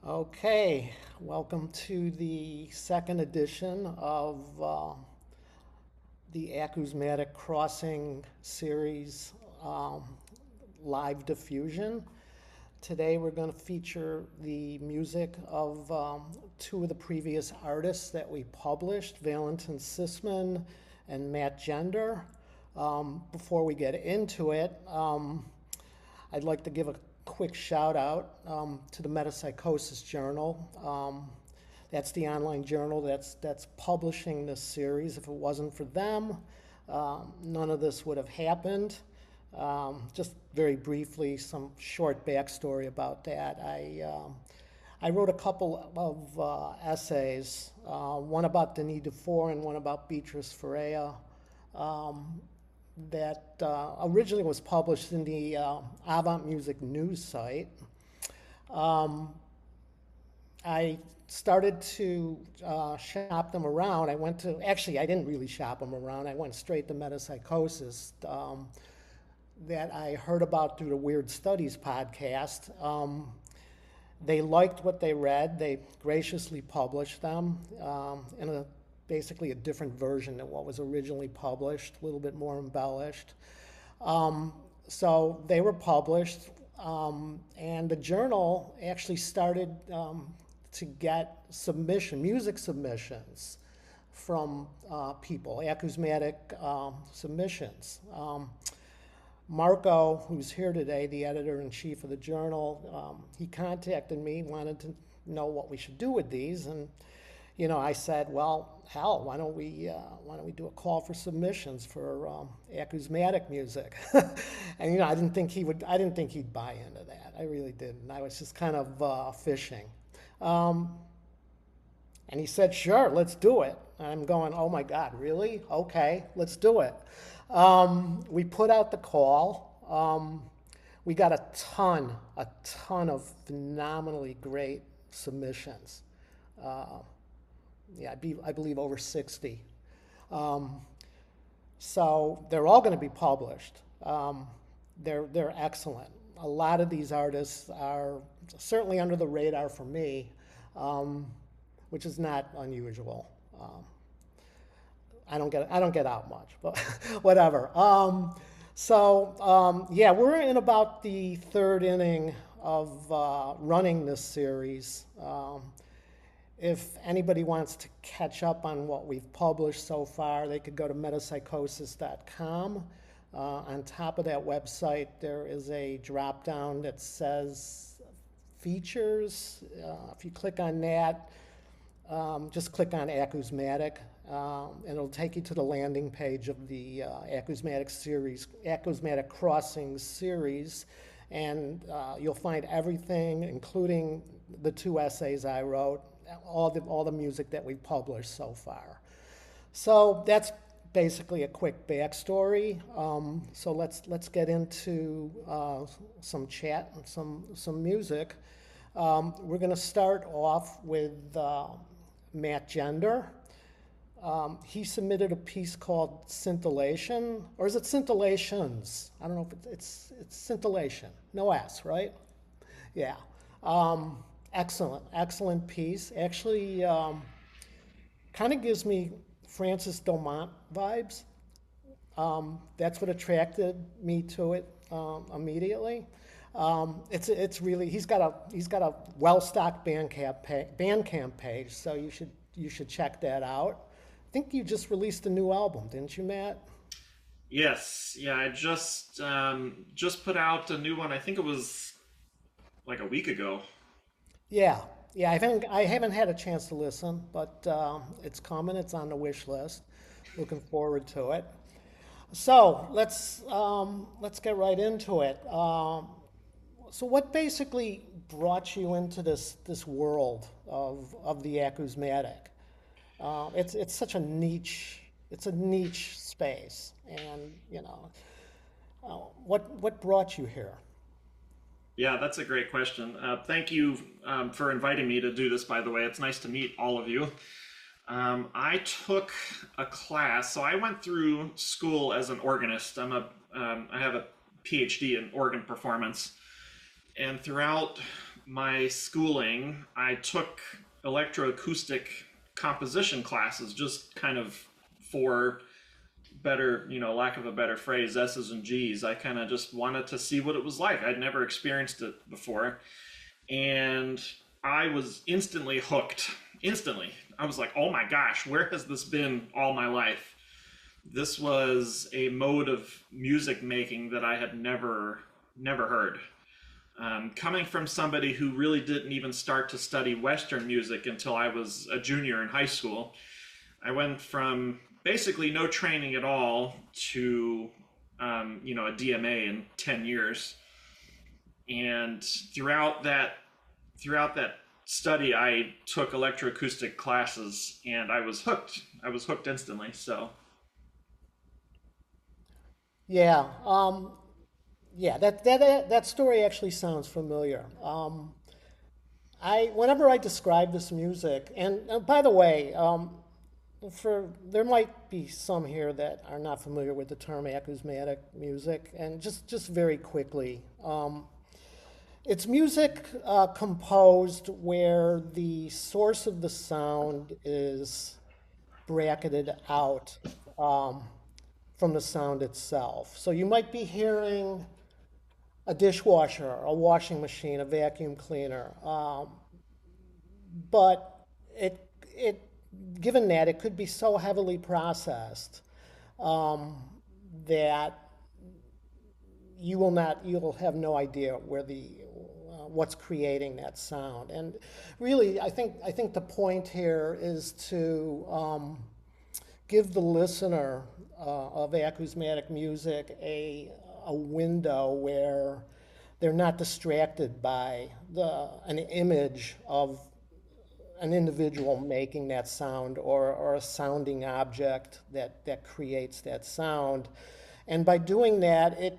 Okay, welcome to the second edition of the Acousmatic Crossing series live diffusion. Today we're going to feature the music of two of the previous artists that we published, Valentin Sismann and Matt Gender. Before we get into it, I'd like to give a quick shout out to the Metapsychosis Journal. That's the online journal that's publishing this series. If it wasn't for them, none of this would have happened. Just very briefly, some short backstory about that. I wrote a couple of essays, one about Denis Dufour and one about Beatrice Ferreira, that originally was published in the Avant Music news site. I started to shop them around. I didn't really shop them around. I went straight to Metapsychosis that I heard about through the Weird Studies podcast. They liked what they read. They graciously published them in basically a different version than what was originally published, a little bit more embellished. So they were published, and the journal actually started to get music submissions from people, acousmatic submissions. Marco, who's here today, the editor-in-chief of the journal, he contacted me, wanted to know what we should do with these, and I said, well, hell, why don't we do a call for submissions for acousmatic music? And I didn't think he'd buy into that. I really didn't. I was just kind of fishing. And he said, sure, let's do it. And I'm going, oh my God, really? Okay, let's do it. We put out the call. We got a ton of phenomenally great submissions. I believe over 60. So they're all going to be published. They're excellent. A lot of these artists are certainly under the radar for me, which is not unusual. I don't get out much, but whatever. We're in about the third inning of running this series. If anybody wants to catch up on what we've published so far, they could go to metapsychosis.com. On top of that website, there is a drop-down that says features. If you click on that, just click on Acousmatic, and it'll take you to the landing page of the Acousmatic Crossings series, and you'll find everything, including the two essays I wrote, all the music that we've published so far. So that's basically a quick backstory. So let's get into some chat and some music. We're going to start off with Matt Gender. He submitted a piece called Scintillation, or is it Scintillations? I don't know if it's Scintillation. No S, right? Yeah. Excellent piece. Actually, kind of gives me Francis Domont vibes. That's what attracted me to it immediately. It's really he's got a well-stocked Bandcamp page, so you should check that out. I think you just released a new album, didn't you, Matt? Yes, yeah, I just put out a new one. I think it was like a week ago. Yeah, yeah. I haven't had a chance to listen, but it's coming. It's on the wish list. Looking forward to it. So let's get right into it. So what basically brought you into this world of the acousmatic? It's such a niche. It's a niche space, and what brought you here? Yeah, that's a great question. Thank you for inviting me to do this, by the way. It's nice to meet all of you. I took a class, so I went through school as an organist. I have a PhD in organ performance, and throughout my schooling, I took electroacoustic composition classes, just kind of for better, lack of a better phrase, S's and G's. I kind of just wanted to see what it was like. I'd never experienced it before. And I was instantly hooked. Instantly. I was like, oh my gosh, where has this been all my life? This was a mode of music making that I had never heard. Coming from somebody who really didn't even start to study Western music until I was a junior in high school, I went from basically no training at all to, a DMA in 10 years. And throughout that study, I took electroacoustic classes, and I was hooked. I was hooked instantly. So Yeah, yeah, that story actually sounds familiar. Whenever I describe this music, and by the way, there might be some here that are not familiar with the term acousmatic music, and just very quickly, it's music composed where the source of the sound is bracketed out from the sound itself. So you might be hearing a dishwasher, a washing machine, a vacuum cleaner, but it given that it could be so heavily processed that you'll have no idea where the what's creating that sound. And really, I think the point here is to give the listener of acousmatic music a window where they're not distracted by an image of an individual making that sound, or a sounding object that creates that sound. And by doing that, it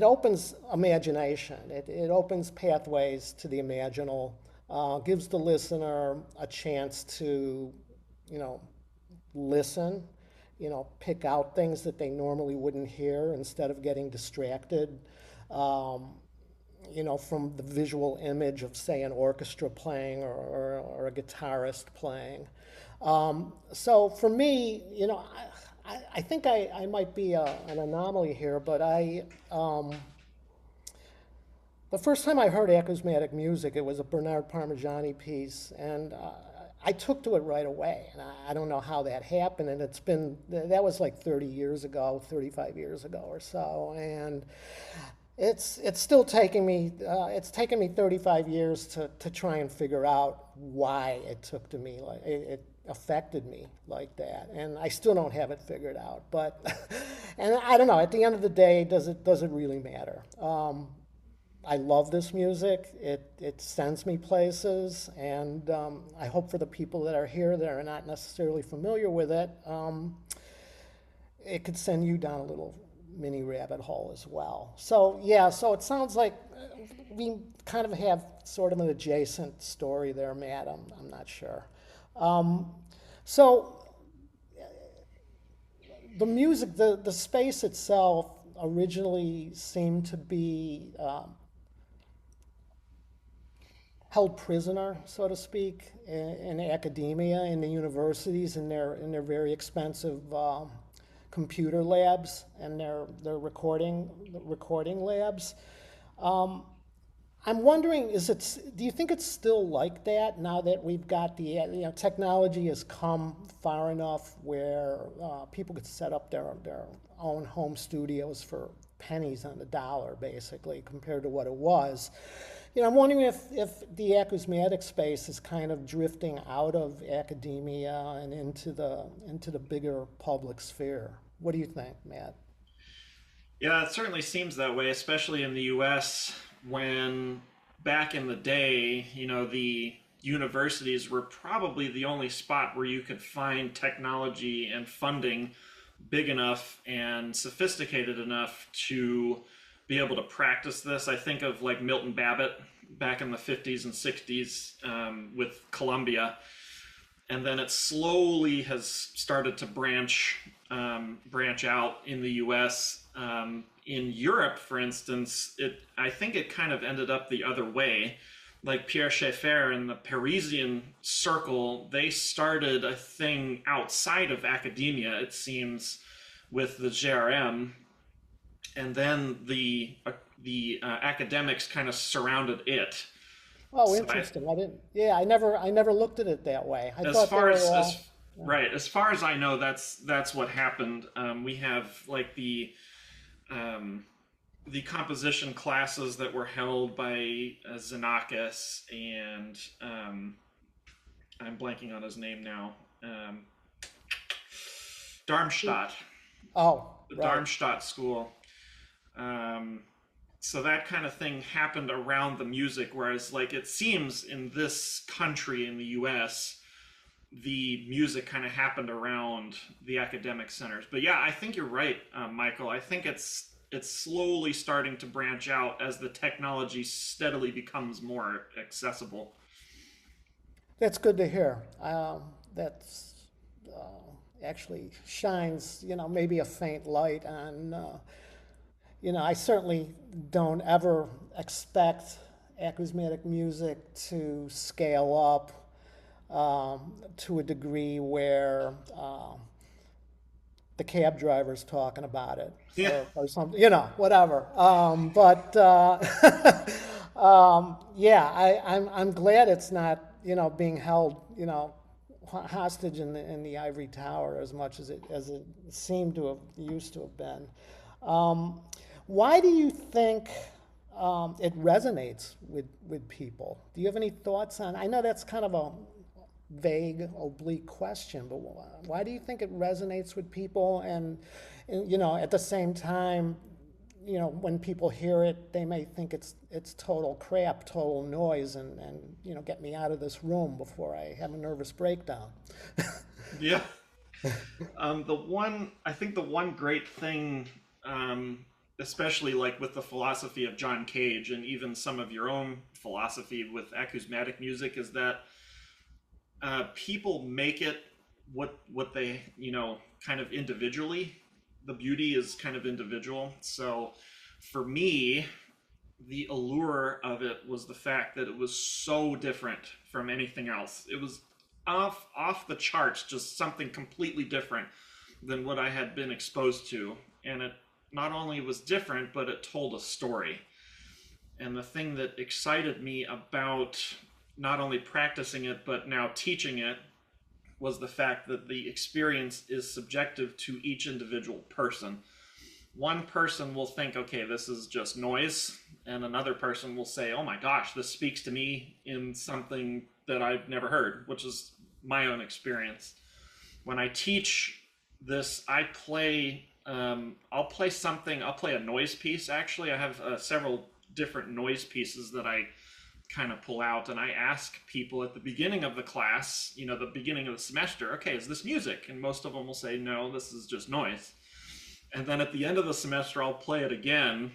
opens imagination. It opens pathways to the imaginal, gives the listener a chance to, listen, pick out things that they normally wouldn't hear instead of getting distracted, from the visual image of, say, an orchestra playing, or a guitarist playing. So for me, I think I might be an anomaly here, but the first time I heard acousmatic music, it was a Bernard Parmigiani piece, and I took to it right away. And I don't know how that happened, and that was like 30 years ago, 35 years ago or so, and it's still taking me, it's taken me 35 years to try and figure out why it took to me, like it affected me like that, and I still don't have it figured out. But and I don't know. At the end of the day, does it really matter? I love this music. It sends me places, and I hope for the people that are here that are not necessarily familiar with it, it could send you down a little mini rabbit hole as well. So yeah, so it sounds like we kind of have sort of an adjacent story there, Matt. I'm not sure. So the music, the space itself originally seemed to be held prisoner, so to speak, in academia, in the universities, in their very expensive computer labs and their recording labs. I'm wondering, do you think it's still like that now that we've got technology has come far enough where people could set up their own home studios for pennies on the dollar, basically, compared to what it was? I'm wondering if the acousmatic space is kind of drifting out of academia and into the bigger public sphere. What do you think, Matt? yeah, it certainly seems that way, especially in the U.S. when back in the day, the universities were probably the only spot where you could find technology and funding big enough and sophisticated enough to be able to practice this. I think of like Milton Babbitt back in the 50s and 60s with Columbia. And then it slowly has started to branch out in the U.S. In Europe, for instance, I think it kind of ended up the other way. like Pierre Schaeffer and the Parisian circle, they started a thing outside of academia, it seems, with the GRM, and then the academics kind of surrounded it. Oh, So interesting. I didn't. Yeah, I never looked at it that way. I as thought they far were as all. right, as far as I know, that's what happened. We have like um, the composition classes that were held by Xenakis and I'm blanking on his name now. Darmstadt, Oh, the right. Darmstadt school. Um, so that kind of thing happened around the music, whereas like it seems in this country in the U.S. the music kind of happened around the academic centers. But yeah, I think you're right, Michael. I think it's slowly starting to branch out as the technology steadily becomes more accessible. That's good to hear. That's actually shines, maybe a faint light on. I certainly don't ever expect acousmatic music to scale up to a degree where the cab driver's talking about it Yeah, or something, whatever. But yeah, I'm glad it's not, being held, hostage in the ivory tower as much as it seemed to have used to have been. Um, why do you think it resonates with people? Do you have any thoughts on? I know that's kind of a vague, oblique question, but why do you think it resonates with people? And at the same time, when people hear it, they may think it's total crap, total noise, and get me out of this room before I have a nervous breakdown. yeah. I think the one great thing, especially like with the philosophy of John Cage and even some of your own philosophy with acousmatic music, is that people make it what they kind of individually. The beauty is kind of individual. So for me, the allure of it was the fact that it was so different from anything else. It was off the charts, just something completely different than what I had been exposed to. And it not only was different, but it told a story. And the thing that excited me about not only practicing it, but now teaching it was the fact that the experience is subjective to each individual person. One person will think, okay, this is just noise, and another person will say, oh my gosh, this speaks to me in something that I've never heard, which is my own experience. When I teach this, I'll play something, I'll play a noise piece actually. I have several different noise pieces that I kind of pull out, and I ask people at the beginning of the class, the beginning of the semester, okay, is this music? And most of them will say, no, this is just noise. And then at the end of the semester, I'll play it again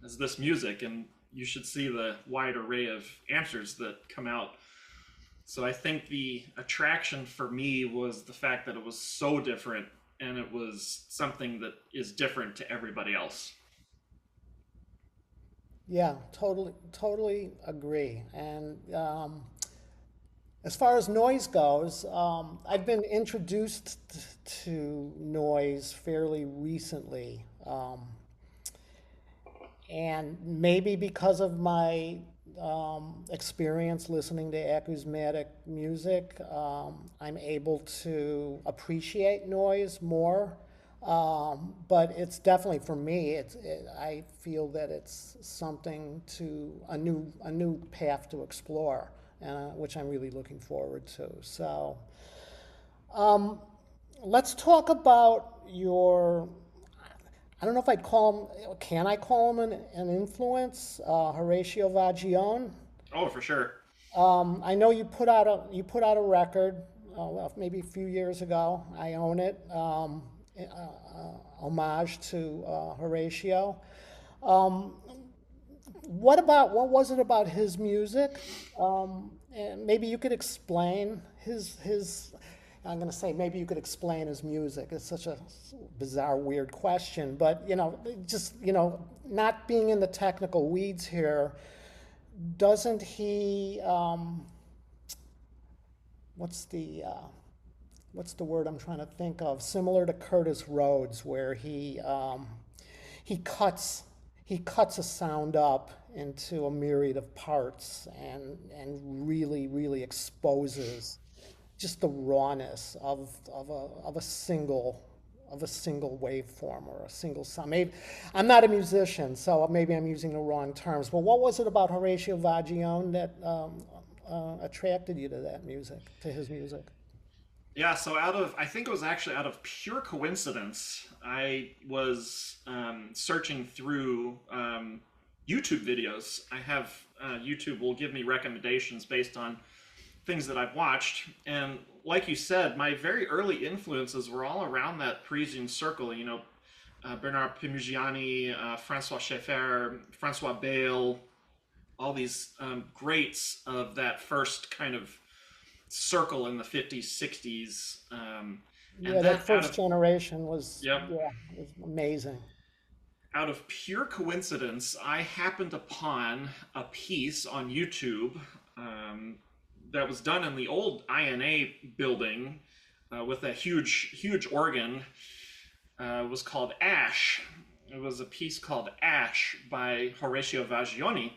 as this music, and you should see the wide array of answers that come out. So I think the attraction for me was the fact that it was so different, and it was something that is different to everybody else. Yeah, totally agree. And as far as noise goes, I've been introduced to noise fairly recently. And maybe because of my experience listening to acousmatic music, I'm able to appreciate noise more. But it's definitely for me. I feel that it's something to a new path to explore, which I'm really looking forward to. So let's talk about your. I don't know if I'd call him. Can I call him an influence? Horatio Vagione. Oh, for sure. I know you put out a record, well, maybe a few years ago. I own it. Homage to Horatio. Um, what was it about his music? And maybe you could explain his. I'm going to say maybe you could explain his music. It's such a bizarre, weird question, but just not being in the technical weeds here. doesn't he, what's the, what's the word I'm trying to think of? Similar to Curtis Rhodes, where he cuts he cuts a sound up into a myriad of parts and really exposes just the rawness of a single waveform or a single sound. Maybe, I'm not a musician, so maybe I'm using the wrong terms. But what was it about Horatio Vagione that attracted you to that music, to his music? Yeah, so I think it was actually out of pure coincidence. I was searching through YouTube videos. I have YouTube will give me recommendations based on things that I've watched. And like you said, my very early influences were all around that Parisian circle, Bernard Pimigiani, Francois Schaeffer, Francois Bale, all these greats of that first kind of circle in the 50s, 60s. Yeah, And then that first generation was, yep, yeah, was amazing. out of pure coincidence, I happened upon a piece on YouTube that was done in the old INA building with a huge organ. It was called Ash. It was a piece called Ash by Horatio Vagione.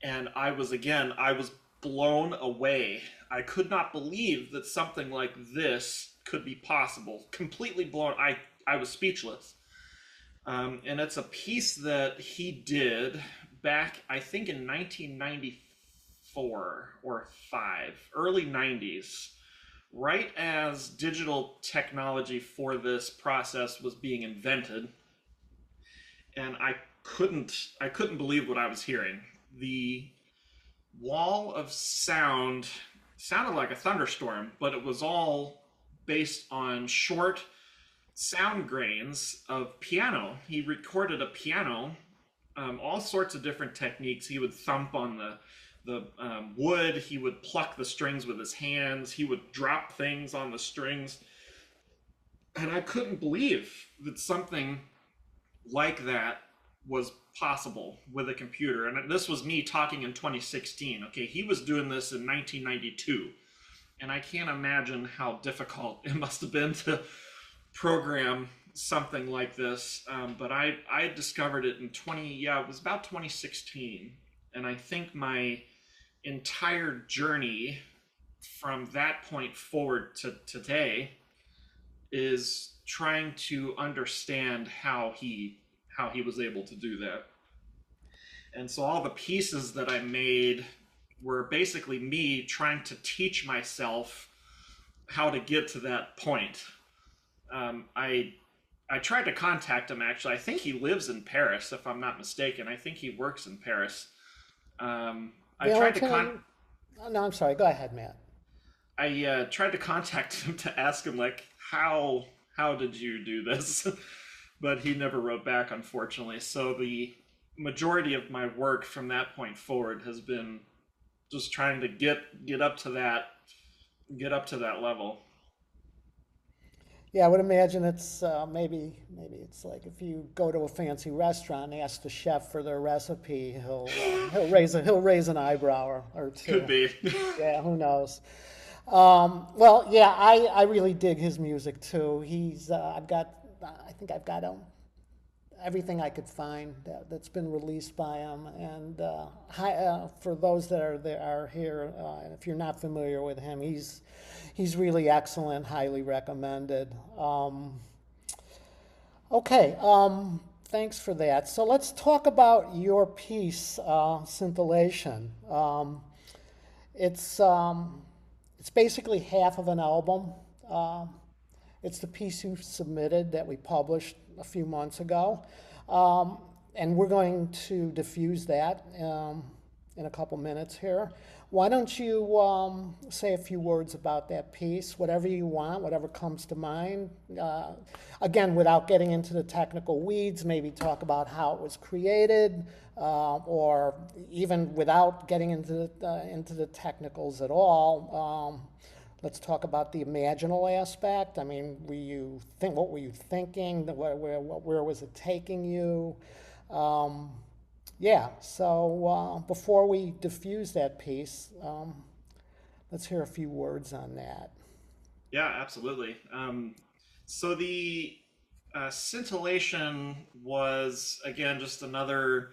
And I was blown away. I could not believe that something like this could be possible. Completely blown. I was speechless. And it's a piece that he did back, I think, in 1994 or 5, early 90s, right as digital technology for this process was being invented. And I couldn't believe what I was hearing. The wall of sound sounded like a thunderstorm, but it was all based on short sound grains of piano. He recorded a piano, all sorts of different techniques. He would thump on the wood. He would pluck the strings with his hands. He would drop things on the strings, and I couldn't believe that something like that was possible with a computer. And this was me talking in 2016. Okay, he was doing this in 1992, and I can't imagine how difficult it must have been to program something like this. But I discovered it in it was about 2016, and I think my entire journey from that point forward to today is trying to understand how he was able to do that. And so all the pieces that I made were basically me trying to teach myself how to get to that point. I tried to contact him actually. I think he lives in Paris, if I'm not mistaken. I think he works in Paris. I tried to Valentin, oh, no, I'm sorry. Go ahead, Matt. tried to contact him to ask him like how did you do this, but he never wrote back, unfortunately. So the majority of my work from that point forward has been just trying to get up to that level. Yeah, I would imagine it's maybe it's like if you go to a fancy restaurant and ask the chef for their recipe, he'll raise an eyebrow or Could two. be. Yeah, who knows? Well, yeah, I really dig his music too. I think I've got everything I could find that's been released by him. And for those that are here, if you're not familiar with him, he's really excellent, highly recommended. Okay, thanks for that. So let's talk about your piece, Scintillation. It's it's basically half of an album. It's the piece you submitted that we published a few months ago. And we're going to diffuse that in a couple minutes here. Why don't you say a few words about that piece, whatever you want, whatever comes to mind. Again, without getting into the technical weeds, maybe talk about how it was created, or even without getting into the technicals at all. Let's talk about the imaginal aspect. I mean, what were you thinking? Where was it taking you? Yeah, so before we diffuse that piece, let's hear a few words on that. Yeah, absolutely. So the scintillation was, again, just another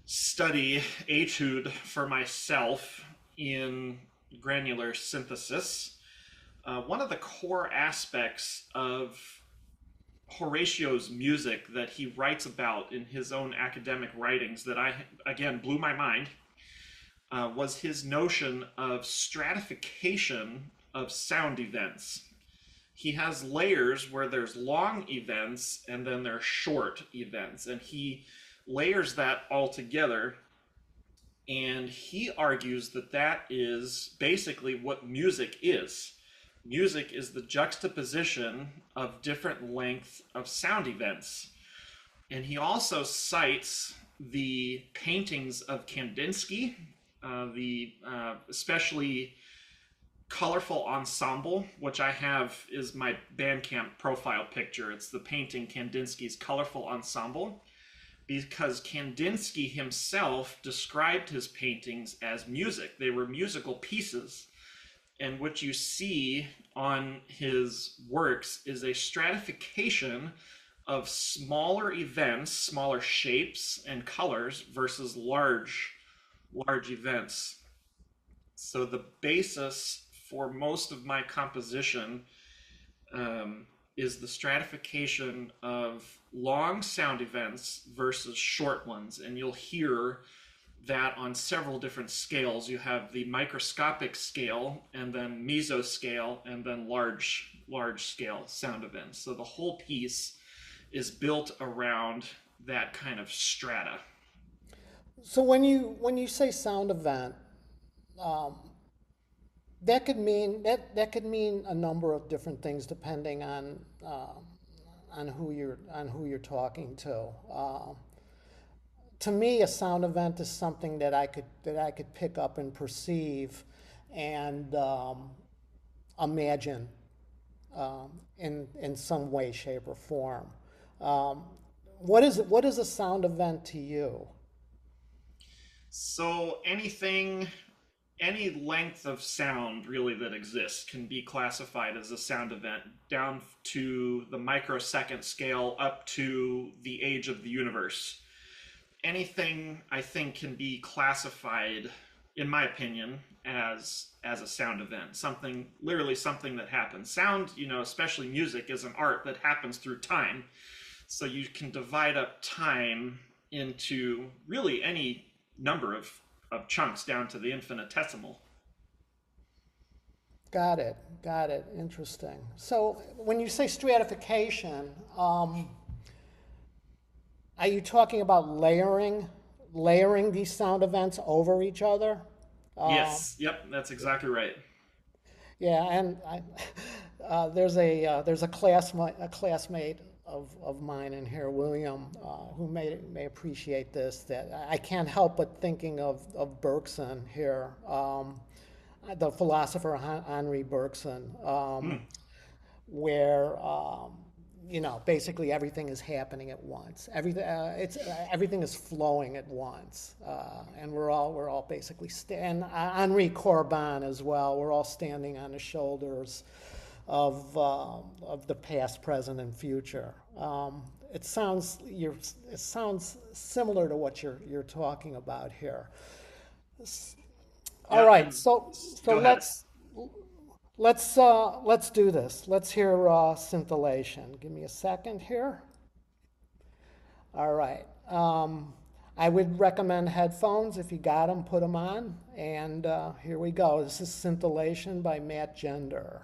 study, etude for myself in granular synthesis. One of the core aspects of Horatio's music that he writes about in his own academic writings that again, blew my mind was his notion of stratification of sound events. He has layers where there's long events and then there's short events, and he layers that all together. And he argues that that is basically what music is. Music is the juxtaposition of different length of sound events. And he also cites the paintings of Kandinsky, the especially colorful ensemble, which I have is my Bandcamp profile picture. It's the painting Kandinsky's Colorful Ensemble, because Kandinsky himself described his paintings as music. They were musical pieces. And what you see on his works is a stratification of smaller events, smaller shapes and colors versus large events. So the basis for most of my composition is the stratification of long sound events versus short ones. And you'll hear that on several different scales. You have the microscopic scale, and then mesoscale, and then large scale sound events. So the whole piece is built around that kind of strata. So when you say sound event, that could mean a number of different things depending on who you're talking to. To me, a sound event is something that I could pick up and perceive and imagine in some way, shape, or form. What is a sound event to you? So any length of sound really that exists can be classified as a sound event, down to the microsecond scale up to the age of the universe. Anything I think can be classified, in my opinion, as a sound event. Something, literally something that happens. Sound, especially music, is an art that happens through time. So you can divide up time into really any number of chunks down to the infinitesimal. Got it. Got it. Interesting. So when you say stratification, are you talking about layering these sound events over each other? Yes, yep, that's exactly right. Yeah, and there's a classmate of mine in here, William, who may appreciate this. That I can't help but thinking of Bergson here, the philosopher Henri Bergson, where basically everything is happening at once. Everything is flowing at once, and we're all basically and Henri Corbin as well. We're all standing on the shoulders of the past, present, and future. It sounds similar to what you're talking about here. All Yeah, right, and so go ahead. let's do this. Let's hear scintillation. Give me a second here. All right. I would recommend headphones. If you got them, put them on. And here we go. This is Scintillation by Matt Gender.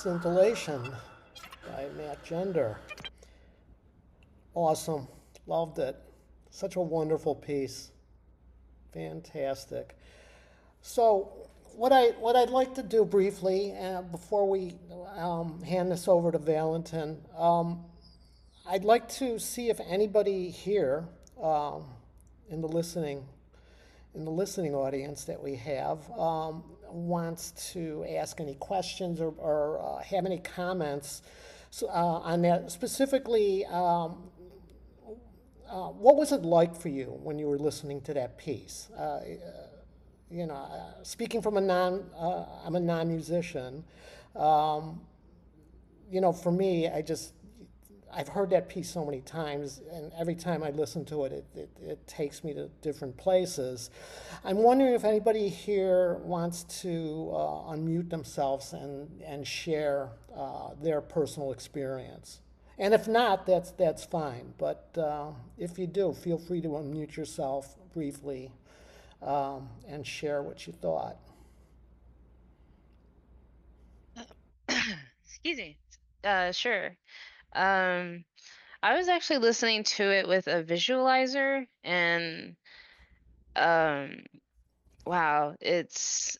Scintillation by Matt Gender. Awesome. Loved it. Such a wonderful piece. Fantastic. So, what I'd like to do briefly before we hand this over to Valentin, I'd like to see if anybody here um, in the listening audience that we have wants to ask any questions or have any comments on that. Specifically, what was it like for you when you were listening to that piece? Speaking from I'm a non-musician. Um, for me, I've heard that piece so many times, and every time I listen to it, it takes me to different places. I'm wondering if anybody here wants to unmute themselves and share their personal experience. And if not, that's fine. But if you do, feel free to unmute yourself briefly and share what you thought. Excuse me. Sure. Um, I was actually listening to it with a visualizer and um wow, it's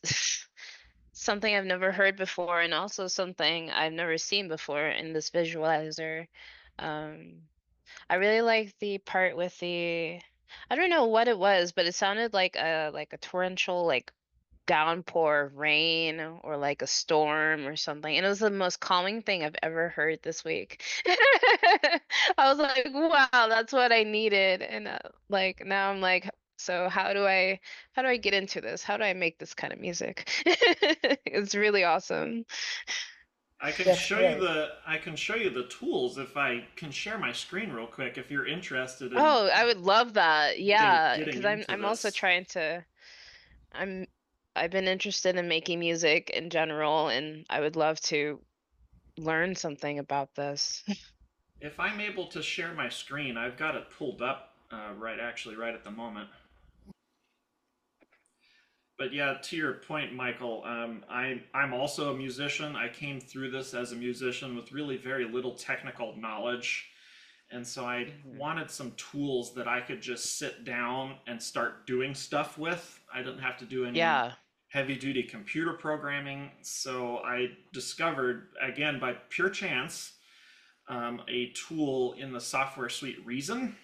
something I've never heard before and also something I've never seen before in this visualizer. Um, I really like the part with the I don't know what it was, but it sounded like a torrential like downpour of rain or like a storm or something. And it was the most calming thing I've ever heard this week. I was like, wow, that's what I needed. And like now I'm like, so how do I get into this? How do I make this kind of music? It's really awesome. That's great. I can show you the tools if I can share my screen real quick if you're interested in Oh, I would love that. Yeah, getting because into I'm also this. trying to I'm I've been interested in making music in general and I would love to learn something about this. If I'm able to share my screen, I've got it pulled up right at the moment. But yeah, to your point, Michael, I'm also a musician. I came through this as a musician with really very little technical knowledge, and so I Mhm. wanted some tools that I could just sit down and start doing stuff with. I didn't have to do any Yeah. heavy duty computer programming. So I discovered, again, by pure chance, a tool in the software suite Reason.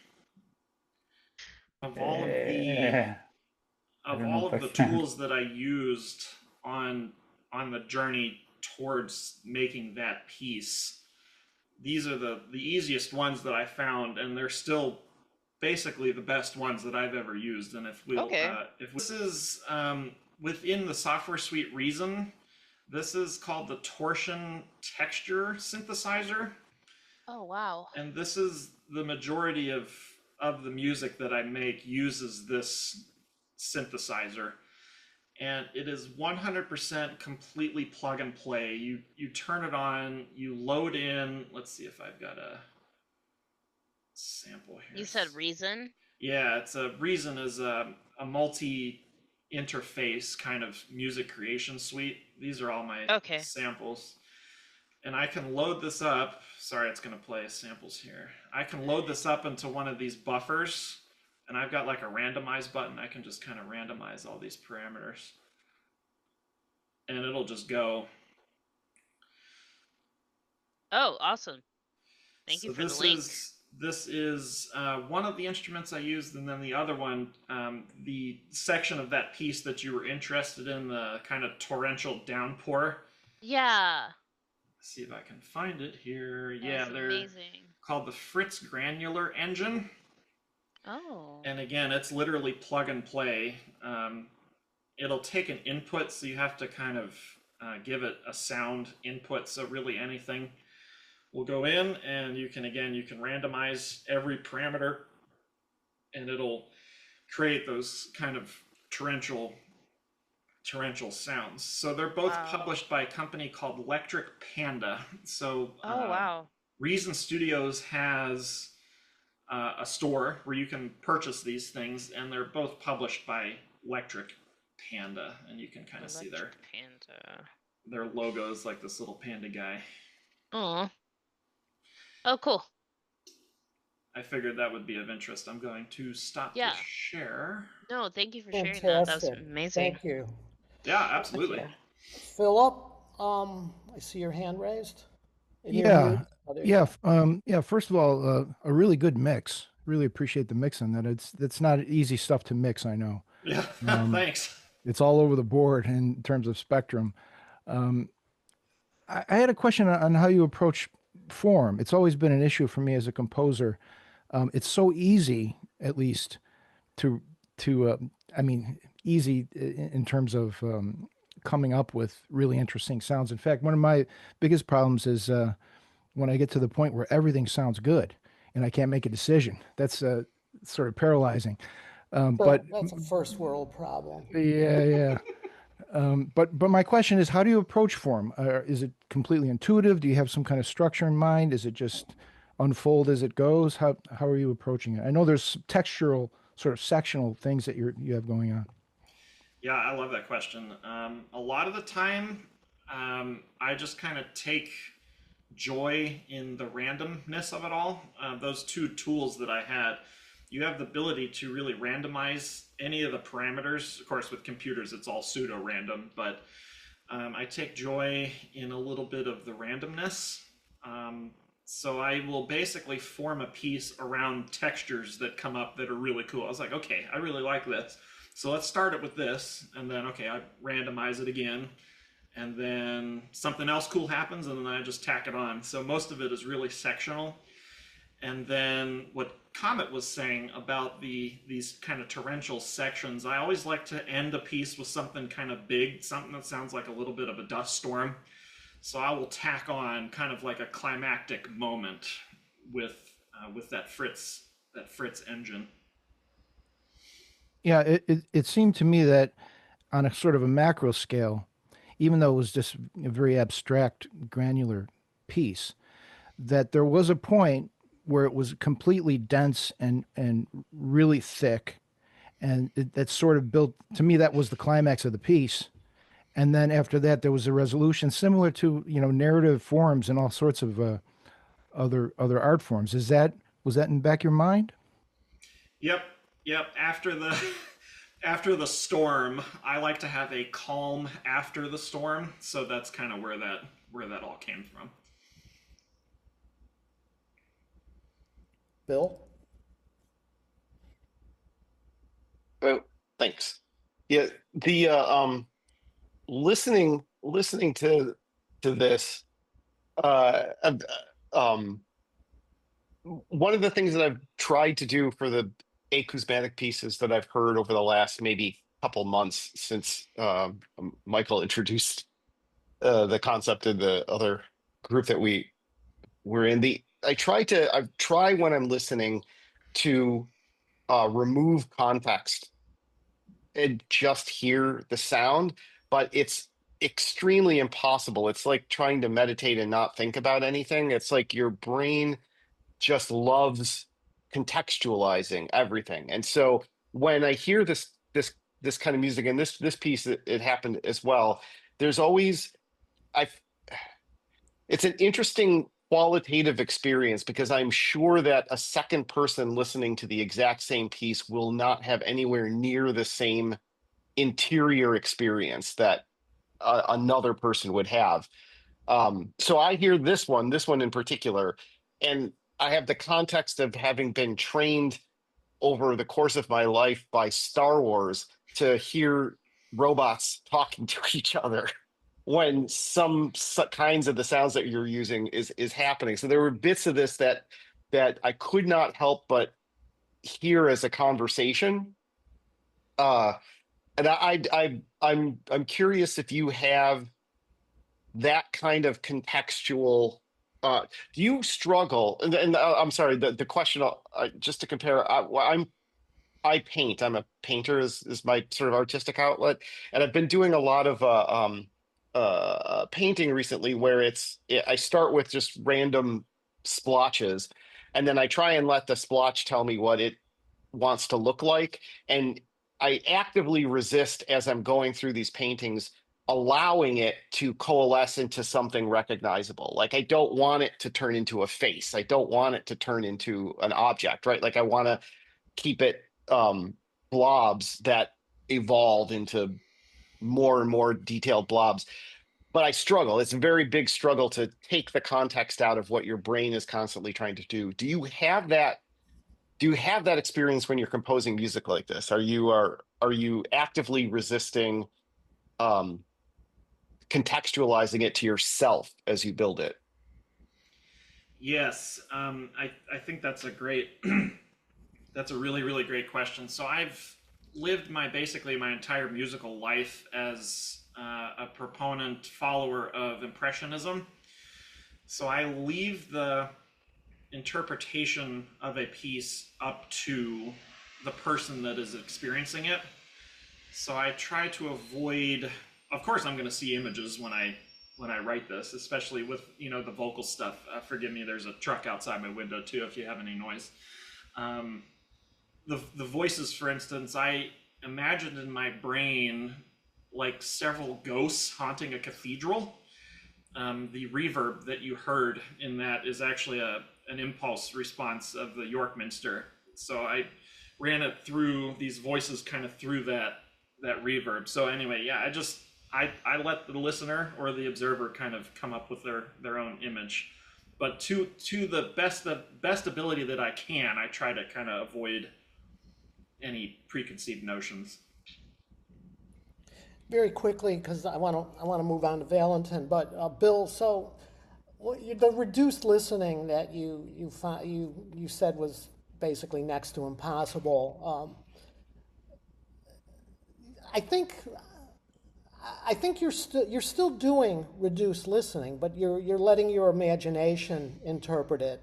Of all of the I of don't know all if I of the can. tools that I used on the journey towards making that piece, these are the easiest ones that I found, and they're still basically the best ones that I've ever used. And Okay. if this is within the software suite Reason, this is called the Torsion Texture Synthesizer, Oh, wow. and this is the majority of the music that I make uses this synthesizer, and it is 100% completely plug and play. You turn it on, you load in. Let's see if I've got a sample here. You said reason? Yeah, it's a Reason is a multi interface kind of music creation suite. These are all my Okay. samples. And I can load this up. Sorry, it's going to play samples here. I can load this up into one of these buffers, and I've got like a randomize button. I can just kind of randomize all these parameters, and it'll just go. Oh, awesome. Thank you So for the link. this is one of the instruments I used, and then the other one, the section of that piece that you were interested in, the kind of torrential downpour. Yeah, Let's see if I can find it here. that Yeah, was they're amazing. called the Fritz Granular Engine. Oh, And again, it's literally plug and play. It'll take an input, so you have to kind of give it a sound input. So really, anything will go in, and you can randomize every parameter, and it'll create those kind of torrential sounds. So they're both wow. published by a company called Electric Panda. So Oh, wow. Reason Studios has a store where you can purchase these things, and they're both published by Electric Panda, and you can kind of see their Electric Panda. their logo is like this little panda guy. Oh, oh, cool. I figured that would be of interest. I'm going to stop the Yeah. share. No, thank you for sharing that. That was Fantastic. amazing. Thank you. Yeah, Thank absolutely. you. Philip, I see your hand raised. And you're mute. Yeah, Oh, there you yeah, go. yeah. First of all, a really good mix. Really appreciate the mix on that. It's not easy stuff to mix. I know. Yeah, Um, thanks. it's all over the board in terms of spectrum. Um, I had a question on how you approach form. It's always been an issue for me as a composer. It's so easy, at least, to to I mean, easy in terms of coming up with really interesting sounds. In fact, one of my biggest problems is when I get to the point where everything sounds good and I can't make a decision. That's sort of paralyzing. But That's a first world problem. yeah, yeah. But my question is, how do you approach form? Is it completely intuitive? Do you have some kind of structure in mind? Is it just unfold as it goes? How are you approaching it? I know there's textural, sort of sectional things that you have going on. Yeah, I love that question. A lot of the time, I just kind of take joy in the randomness of it all. Those two tools that I had, you have the ability to really randomize any of the parameters. Of course, with computers, it's all pseudo random, but I take joy in a little bit of the randomness. So I will basically form a piece around textures that come up that are really cool. I was like, okay, I really like this. So let's start it with this, and then, okay, I randomize it again, and then something else cool happens, and then I just tack it on. So most of it is really sectional. And then what Comet was saying about these kind of torrential sections, I always like to end a piece with something kind of big, something that sounds like a little bit of a dust storm. So I will tack on kind of like a climactic moment with that Fritz engine. Yeah, it seemed to me that on a sort of a macro scale, even though it was just a very abstract, granular piece, that there was a point where it was completely dense and really thick, and that sort of built to me that was the climax of the piece. And then after that, there was a resolution similar to narrative forms and all sorts of other art forms. Is that was that in the back of your mind? Yep, yep. After the after the storm, I like to have a calm after the storm. So that's kind of where that all came from. Bill? Oh, thanks. Yeah, the listening to this, uh, uh, um, one of the things that I've tried to do for the acousmatic pieces that I've heard over the last maybe couple months since Michael introduced the concept of the other group that we were in. I try when I'm listening to remove context and just hear the sound, but it's extremely impossible. It's like trying to meditate and not think about anything. It's like your brain just loves contextualizing everything. And so when I hear this kind of music, and this piece, it happened as well, there's always I it's an interesting qualitative experience because I'm sure that a second person listening to the exact same piece will not have anywhere near the same interior experience that another person would have. So I hear this one in particular, and I have the context of having been trained over the course of my life by Star Wars to hear robots talking to each other when some kinds of the sounds that you're using is happening. So there were bits of this that I could not help but hear as a conversation. Uh, and I'm curious if you have that kind of contextual. Uh, do you struggle? And I'm sorry. The question, just to compare, I paint. I'm a painter. Is my sort of artistic outlet, and I've been doing a lot of painting recently, where I start with just random splotches, and then I try and let the splotch tell me what it wants to look like, and I actively resist as I'm going through these paintings allowing it to coalesce into something recognizable. Like, I don't want it to turn into a face. I don't want it to turn into an object, right? Like, I want to keep it blobs that evolve into more and more detailed blobs. But I struggle. It's a very big struggle to take the context out of what your brain is constantly trying to do. Do you have that? Do you have that experience when you're composing music like this? Are you actively resisting um, contextualizing it to yourself as you build it? Yes, I think that's a great, that's a really, really great question. So I've lived basically my entire musical life as a proponent, follower of Impressionism. So I leave the interpretation of a piece up to the person that is experiencing it. So I try to avoid. Of course, I'm going to see images when I write this, especially with the vocal stuff. Forgive me, there's a truck outside my window too. If you have any noise, um, the voices, for instance, I imagined in my brain like several ghosts haunting a cathedral. The reverb that you heard in that is actually an impulse response of the York Minster. So I ran it through these voices, kind of through that reverb. So anyway, yeah, I let the listener or the observer kind of come up with their own image, but to the best ability that I can, I try to kind of avoid any preconceived notions. Very quickly, because I want to move on to Valentin, but Bill, so the reduced listening that you said was basically next to impossible. I think you're still doing reduced listening, but you're letting your imagination interpret it.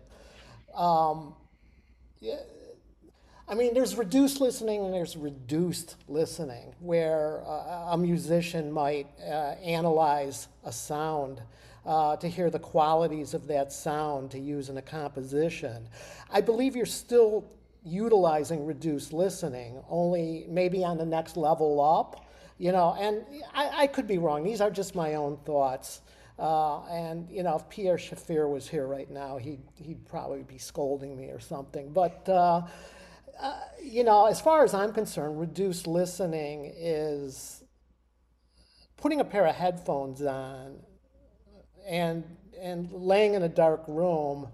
I mean, there's reduced listening and there's reduced listening, where a musician might analyze a sound to hear the qualities of that sound to use in a composition. I believe you're still utilizing reduced listening, only maybe on the next level up, and I could be wrong. These are just my own thoughts. And if Pierre Shafir was here right now, he'd probably be scolding me or something. But as far as I'm concerned, reduced listening is putting a pair of headphones on and laying in a dark room,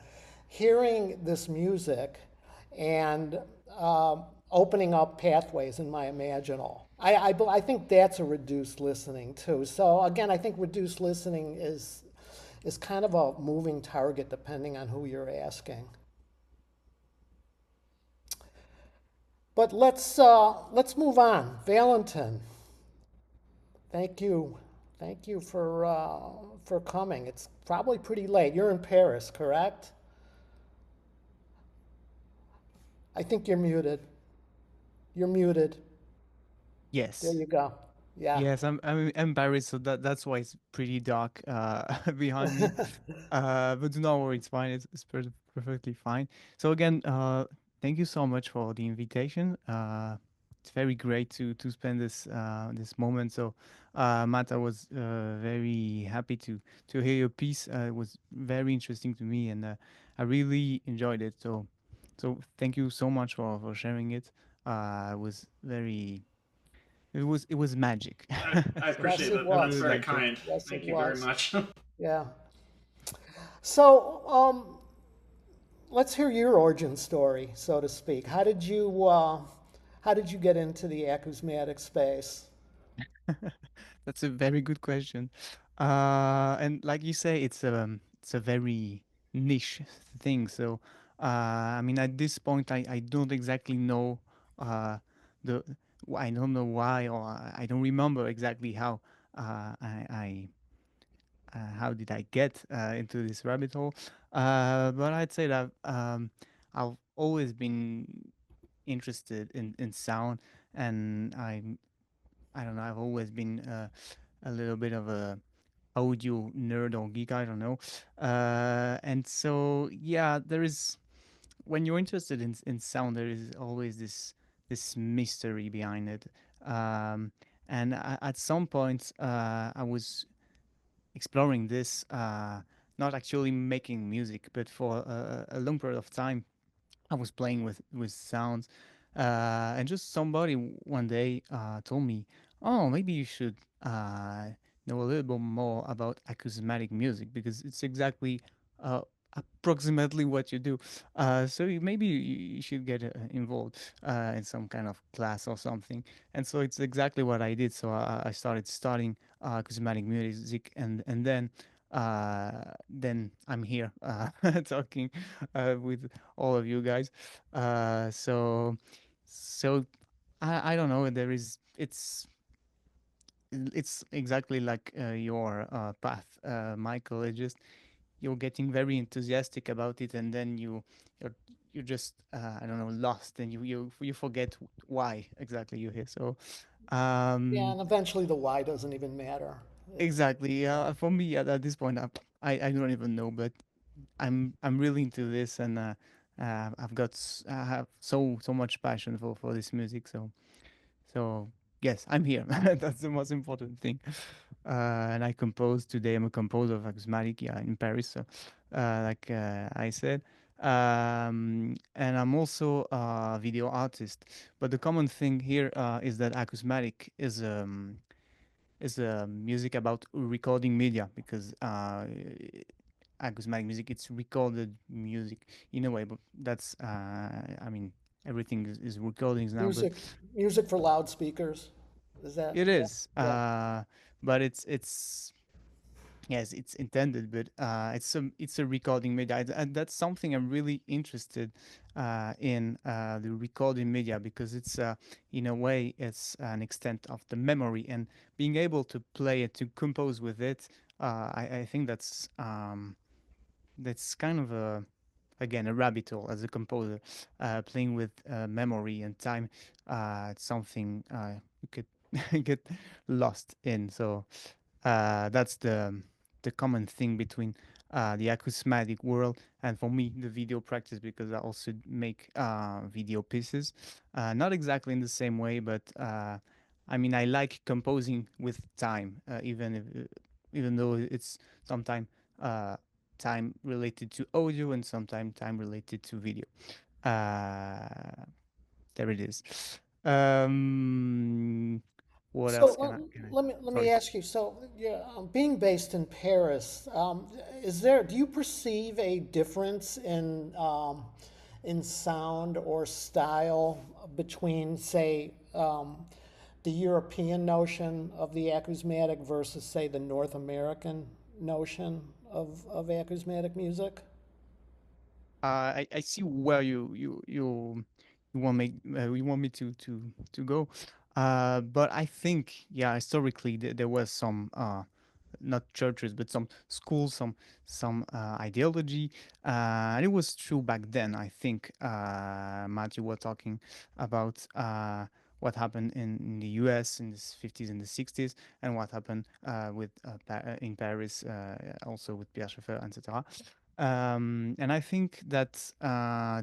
hearing this music, and opening up pathways in my imaginal. I think that's a reduced listening too. So again, I think reduced listening is kind of a moving target depending on who you're asking. But let's move on. Valentin, thank you for coming. It's probably pretty late. You're in Paris, correct? I think you're muted. You're muted. There Yes. you go. Yeah. Yes, I'm embarrassed, so that's why it's pretty dark behind me. But do not worry, it's fine. It's perfectly fine. So again, thank you so much for the invitation. It's very great to spend this moment. So, Matt, I was very happy to hear your piece. It was very interesting to me, and I really enjoyed it. So thank you so much for sharing it. It was very it was magic. I So Yes, appreciate it that. I That's really was. very liked it. kind. Yes, it Thank you very was. much. Yeah. So let's hear your origin story, so to speak. How did you get into the acousmatic space? That's a very good question. And like you say, it's a very niche thing. So I mean, at this point, I don't exactly know uh, the I don't know why, or I don't remember exactly I how did I get into this rabbit hole. But I'd say that I've always been interested in sound, and I don't know. I've always been a little bit of a audio nerd or geek. I don't know. And so yeah, there is when you're interested in sound, there is always this mystery behind it. Um, And at some point, I was exploring this, not actually making music, but for a long period of time, I was playing with sounds, and just somebody one day told me, "Oh, maybe you should know a little bit more about acousmatic music because it's exactly uh, approximately what you do. So maybe you should get involved in some kind of class or something." And so it's exactly what I did. So I started studying acousmatic music, and then I'm here talking with all of you guys. So I don't know. It's exactly like your path, Michael. It's just you're getting very enthusiastic about it, and then you're you're just I don't know, lost, and you forget why exactly you're here. So Yeah, um, and eventually the why doesn't even matter. exactly. Yeah. For me at this point, I don't even know, but I'm really into this, and I have so much passion for this music. So yes, I'm here. That's the most important thing. And I compose today. I'm a composer of Acousmatic, yeah, in Paris. So, like I said, and I'm also a video artist. But the common thing here is that Acousmatic is music about recording media because acousmatic music it's recorded music in a way, but that's I mean everything is recordings now, but Music, music for loudspeakers. Is that? it is, Yeah. but it's yes, it's intended, but it's a recording media, and that's something I'm really interested in the recording media because it's in a way it's an extent of the memory and being able to play it to compose with it. I think that's kind of a again a rabbit hole as a composer, playing with memory and time. It's something you could get lost in. So that's the common thing between the acousmatic world and for me the video practice because I also make video pieces, not exactly in the same way, but I mean I like composing with time, even though it's sometimes uh, time related to audio and sometimes time related to video. Uh, there it is. Um, what So else can I? let me Sorry. ask you. So, yeah, being based in Paris, is there? Do you perceive a difference in sound or style between, say, the European notion of the acousmatic versus, say, the North American notion of acousmatic music? I see where you want me you want me to go, but I think yeah historically there was some not churches but some schools some ideology, and it was true back then. I think Matt, you were talking about what happened in the US in the 50s and the 60s and what happened with in Paris also with Pierre Schaeffer, etc. And I think that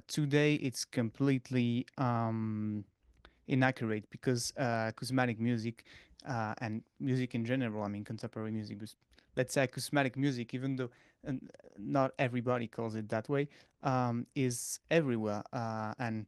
today it's completely inaccurate because acousmatic music and music in general, I mean contemporary music, let's say acousmatic music, even though uh, not everybody calls it that way, is everywhere. And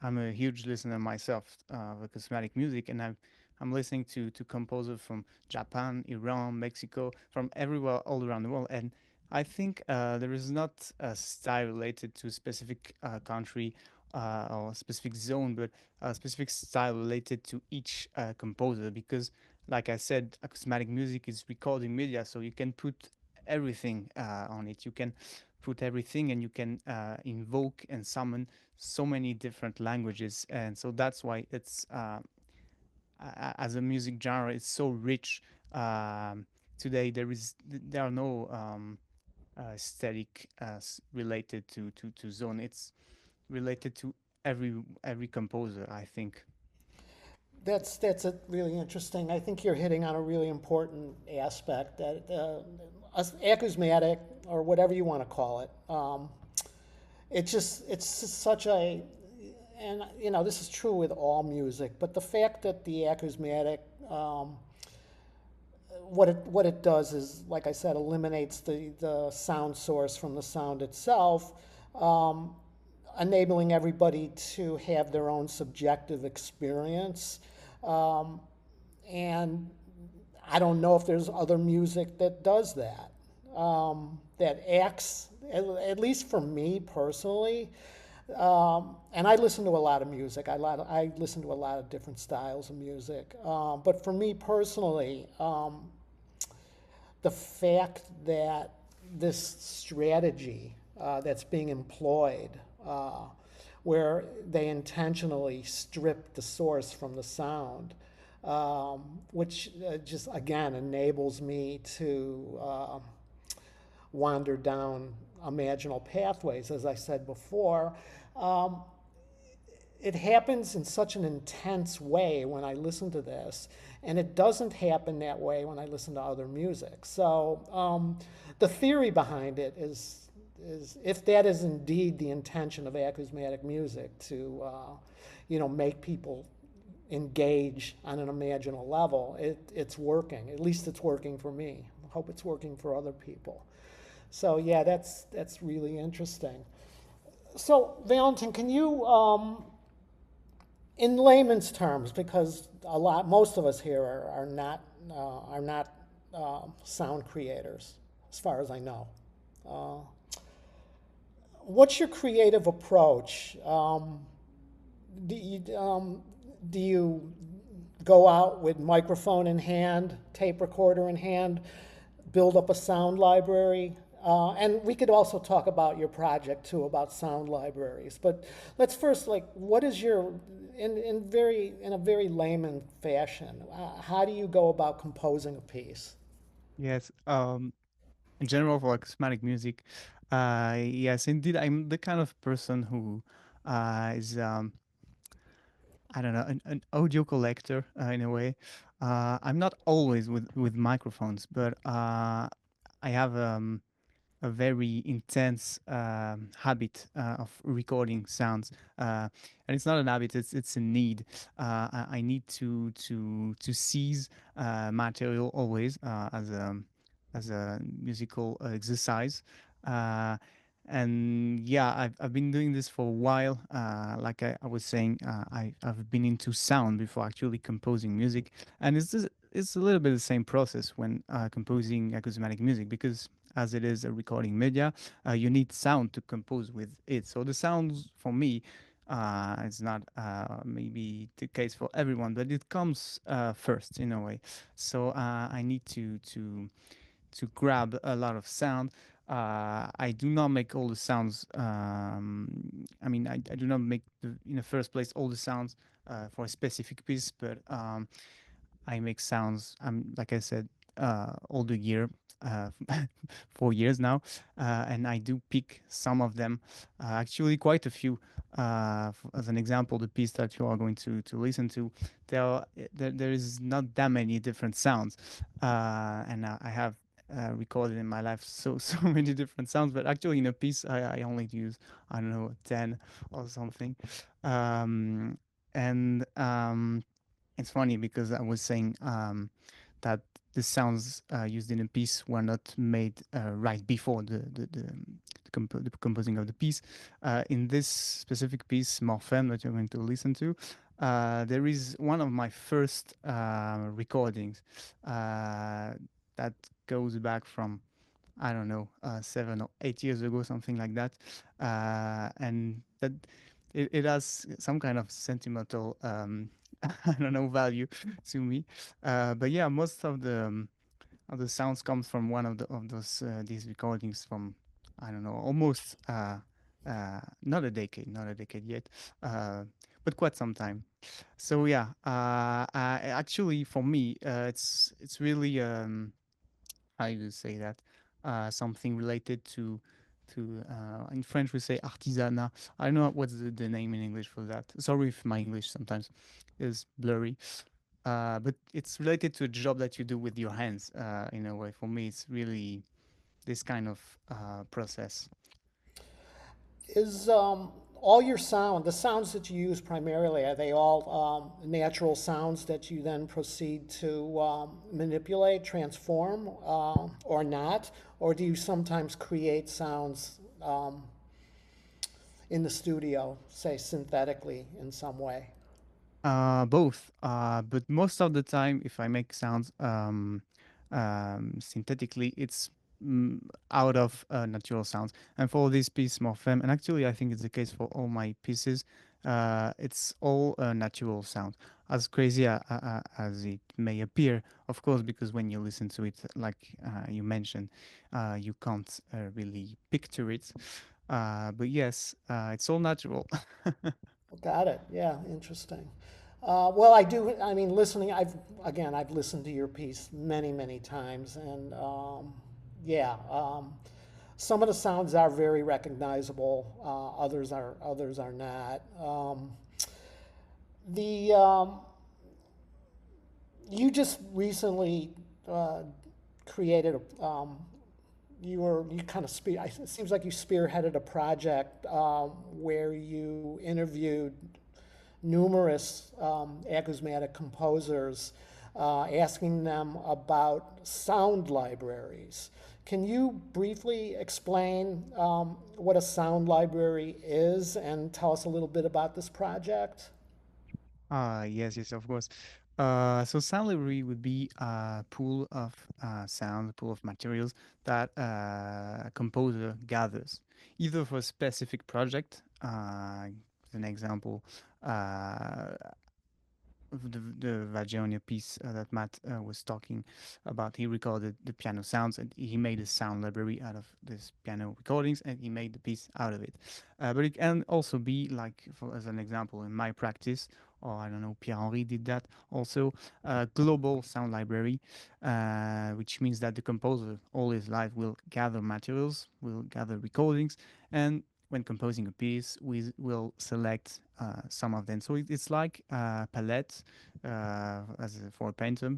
I'm a huge listener myself of cosmetic music, and I'm listening to composers from Japan, Iran, Mexico, from everywhere, all around the world. And I think there is not a style related to a specific country or a specific zone, but a specific style related to each composer. Because, like I said, acousmatic music is recording media, so you can put everything on it. You can put everything, and you can invoke and summon so many different languages, and so that's why it's as a music genre it's so rich. Today there are no aesthetic related to zone. It's related to every composer, I think. That's a really interesting. I think you're hitting on a really important aspect that acousmatic or whatever you want to call it. It's just such a and you know, this is true with all music, but the fact that the acousmatic, what it does is, like I said, eliminates the sound source from the sound itself, um, enabling everybody to have their own subjective experience. Um, and I don't know if there's other music that does that, that acts, at least for me personally. And I listen to a lot of music. I listen to a lot of different styles of music. But for me personally, the fact that this strategy that's being employed, where they intentionally strip the source from the sound, which just again enables me to wander down imaginal pathways, as I said before. Um, it happens in such an intense way when I listen to this, and it doesn't happen that way when I listen to other music. So the theory behind it is if that is indeed the intention of acousmatic music to, make people engage on an imaginal level, it's working. At least it's working for me. I hope it's working for other people. So yeah, that's really interesting. So Valentin, can you in layman's terms, because most of us here are not sound creators, as far as I know. Uh, what's your creative approach? Do you, um, do you go out with microphone in hand, tape recorder in hand, build up a sound library? And we could also talk about your project too, about sound libraries. But let's first, like, what is your, in a very layman fashion, how do you go about composing a piece? Yes. In general, for acousmatic music, yes, indeed, I'm the kind of person who is I don't know, an audio collector in a way. I'm not always with microphones, but I have a very intense habit of recording sounds, and it's not an habit; it's a need. I need to seize material always as a musical exercise. Uh, and yeah, I've been doing this for a while. Like I was saying, I've been into sound before actually composing music, and it's a little bit the same process when composing acousmatic music, because as it is a recording media, you need sound to compose with it. So the sounds for me, it's not maybe the case for everyone, but it comes first in a way. So I need to grab a lot of sound. I do not make all the sounds. I mean, I do not make in the first place all the sounds for a specific piece, but I make sounds. Like I said, all the year, uh, 4 years now, and I do pick some of them. Actually, quite a few. As an example, the piece that you are going to listen to, there is not that many different sounds, and I have recorded in my life so many different sounds. But actually, in a piece, I only use, I don't know, 10 or something, um, and it's funny because I was saying that the sounds used in a piece were not made right before the composing of the piece. In this specific piece, Morpheme, that you're going to listen to, there is one of my first recordings that goes back from, I don't know, 7 or 8 years ago, something like that, and that it has some kind of sentimental, I don't know, value to me. But yeah, most of the sounds comes from one of those these recordings from, I don't know, almost not a decade, not a decade yet, uh, but quite some time. So yeah, actually for me, it's really how you say that, something related to in French we say artisanat. I don't know what's the name in English for that. Sorry if my English sometimes is blurry, but it's related to a job that you do with your hands. In a way, for me, it's really this kind of process. Is all your sound, the sounds that you use primarily, are they all natural sounds that you then proceed to manipulate, transform, or not? Or do you sometimes create sounds in the studio, say synthetically in some way? Both, but most of the time, if I make sounds synthetically, it's out of natural sounds. And for this piece, Morphem, and actually, I think it's the case for all my pieces, it's all natural sound. As crazy as it may appear, of course, because when you listen to it, like you mentioned, you can't really picture it. But yes, it's all natural. Got it. Yeah, interesting. Well, I do. I mean, listening. I've listened to your piece many, many times, and yeah, some of the sounds are very recognizable. Others are not. The You just recently created a. You kind of it seems like you spearheaded a project where you interviewed numerous acousmatic composers, asking them about sound libraries. Can you briefly explain what a sound library is and tell us a little bit about this project? Yes, yes, of course. So sound library would be a pool of sound, a pool of materials that a composer gathers, either for a specific project. As an example, uh, of the Vagionia piece that Matt was talking about. He recorded the piano sounds and he made a sound library out of this piano recordings and he made the piece out of it. But it can also be like, as an example, in my practice, or I don't know, Pierre-Henri did that also, a global sound library, which means that the composer all his life will gather materials, will gather recordings, and when composing a piece, we will select some of them. So it's like a palette, for a painter.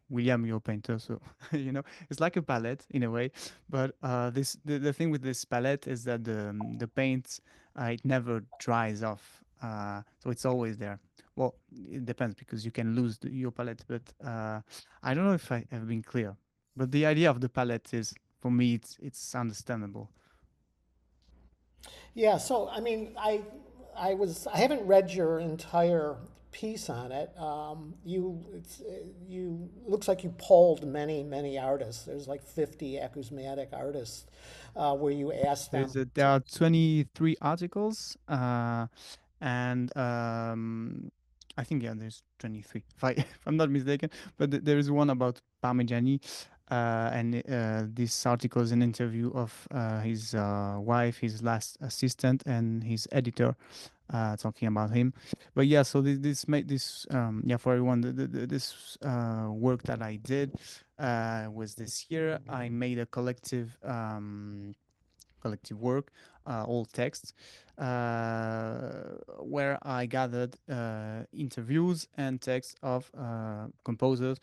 William, you're a painter, so it's like a palette in a way. But the thing with this palette is that the paint it never dries off, so it's always there. Well, it depends because you can lose your palette, but I don't know if I have been clear. But the idea of the palette is, for me, it's understandable. Yeah, so I mean, I haven't read your entire piece on it. You looks like you polled many artists. There's like 50 acousmatic artists, where you asked them There to. are 23 articles, and I think, yeah, there's 23 if I if I'm not mistaken. But there is one about Parmigiani, and this article is an interview of his wife, his last assistant, and his editor, talking about him. But yeah, so this made this yeah, for everyone, this work that I did was this year. I made a collective work, all texts, where I gathered interviews and texts of composers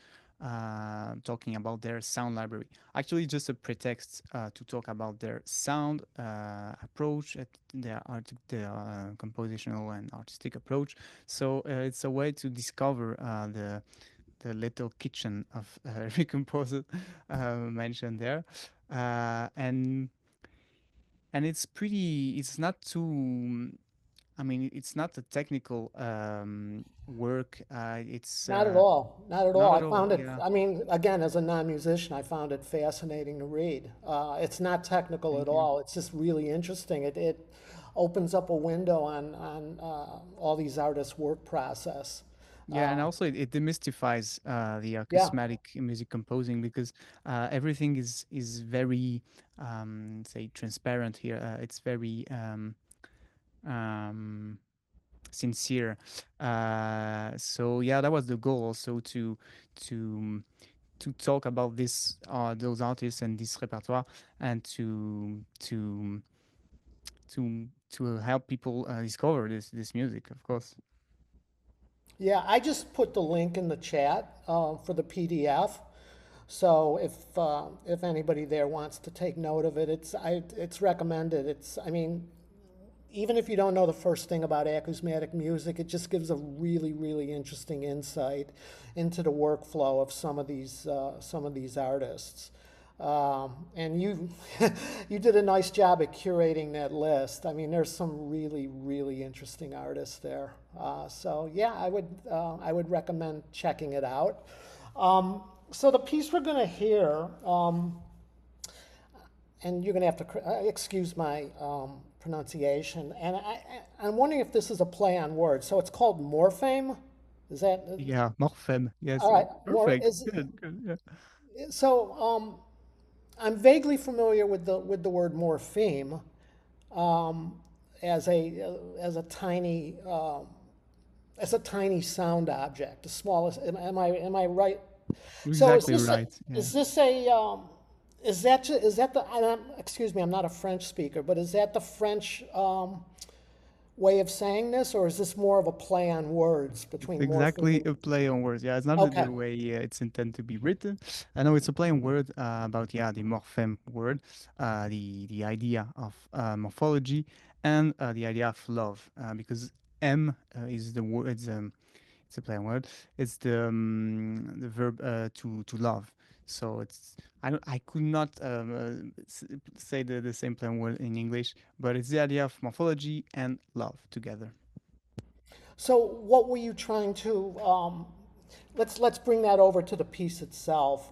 talking about their sound library. Actually, just a pretext to talk about their sound approach, their compositional and artistic approach. So it's a way to discover the little kitchen of every composer mentioned there, and it's not too, I mean, it's not a technical work. It's Not at all. Not at all. not I at all. found it, Yeah. I mean, again, as a non-musician, I found it fascinating to read. It's not technical at Thank you. all. It's just really interesting. It opens up a window on all these artists' work process. Yeah, and also it demystifies the Yeah. acousmatic music composing, because everything is very, say, transparent here. It's very um, sincere. So yeah, that was the goal, also to to talk about this those artists and this repertoire, and to help people discover this music, of course. Yeah, I just put the link in the chat for the PDF. So if anybody there wants to take note of it, it's recommended. I mean, even if you don't know the first thing about acousmatic music, it just gives a really, really interesting insight into the workflow of some of these artists. And you you did a nice job at curating that list. I mean, there's some really, really interesting artists there. So yeah, I would recommend checking it out. So the piece we're going to hear. And you're going to have to excuse my pronunciation. And I'm wondering if this is a play on words. So it's called Morpheme. Is that Yeah, Morphem. Yes, all right? More perfect. is Good, good. Yeah. so. I'm vaguely familiar with the word morpheme as a tiny sound object, the smallest. Am I right? You're So exactly right. Yeah. is this a is that the excuse me, I'm not a French speaker, but is that the French way of saying this, or is this more of a play on words It's between morpheme exactly and a play on words. Yeah, it's not okay? the way it's intended to be written. I know it's a play on word about the morpheme word, the idea of morphology and the idea of love, because M is the word. It's a play on word. It's the verb to love. So it's I could not say the same play on word in English, but it's the idea of morphology and love together. So what were you trying to? Let's bring that over to the piece itself.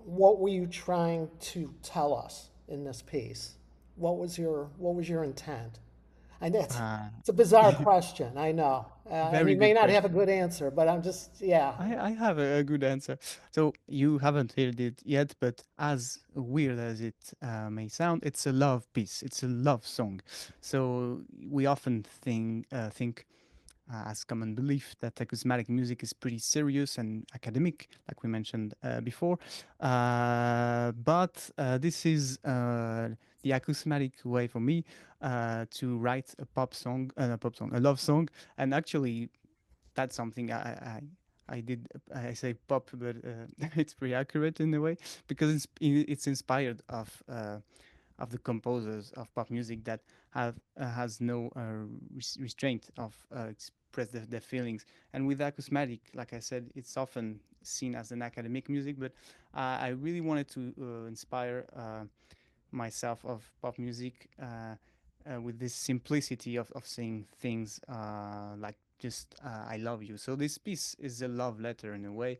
What were you trying to tell us in this piece? What was your intent? I know Uh, it's a bizarre question. I know, and Very you may good not have a question. good answer, but I'm just yeah. I have a good answer. So you haven't heard it yet, but as weird as it may sound, it's a love piece. It's a love song. So we often think as common belief that acousmatic music is pretty serious and academic, like we mentioned before. But this is the acousmatic way for me to write a a love song, and actually that's something I did. I say pop, but it's pretty accurate in a way because it's inspired of the composers of pop music that have has no restraint of express their feelings. And with acousmatic, like I said, it's often seen as an academic music, but I really wanted to inspire myself of pop music with this simplicity of saying things like just I love you. So this piece is a love letter in a way.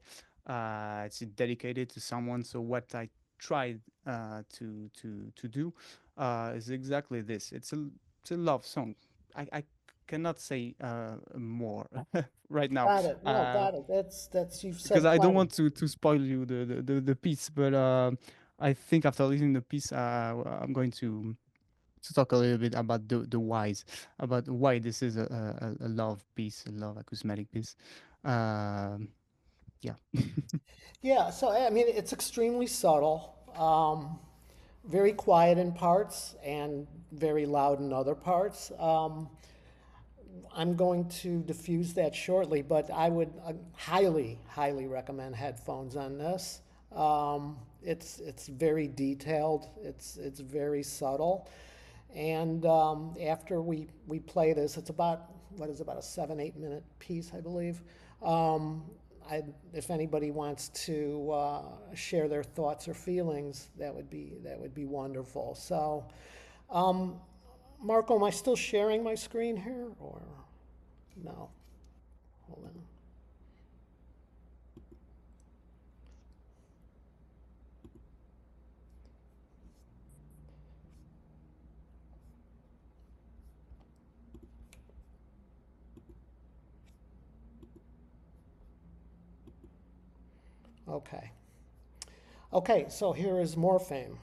It's dedicated to someone. So what I tried to do is exactly this. It's a love song. I cannot say more right now Got it. No, got it. That's you've because said I don't plenty. want to spoil you the piece. But I think after listening to the piece, I'm going to talk a little bit about the whys, about why this is a love piece, a love acousmatic piece. Um, yeah. Yeah. So I mean, it's extremely subtle. Very quiet in parts and very loud in other parts. I'm going to diffuse that shortly, but I would highly, highly recommend headphones on this. It's very detailed. It's very subtle, and after we play this, it's about what is it, about a 7-8 minute piece, I believe. Um, if anybody wants to share their thoughts or feelings, that would be wonderful. So. Marco, am I still sharing my screen here or no? Hold on. Okay. Okay, so here is Morpheme.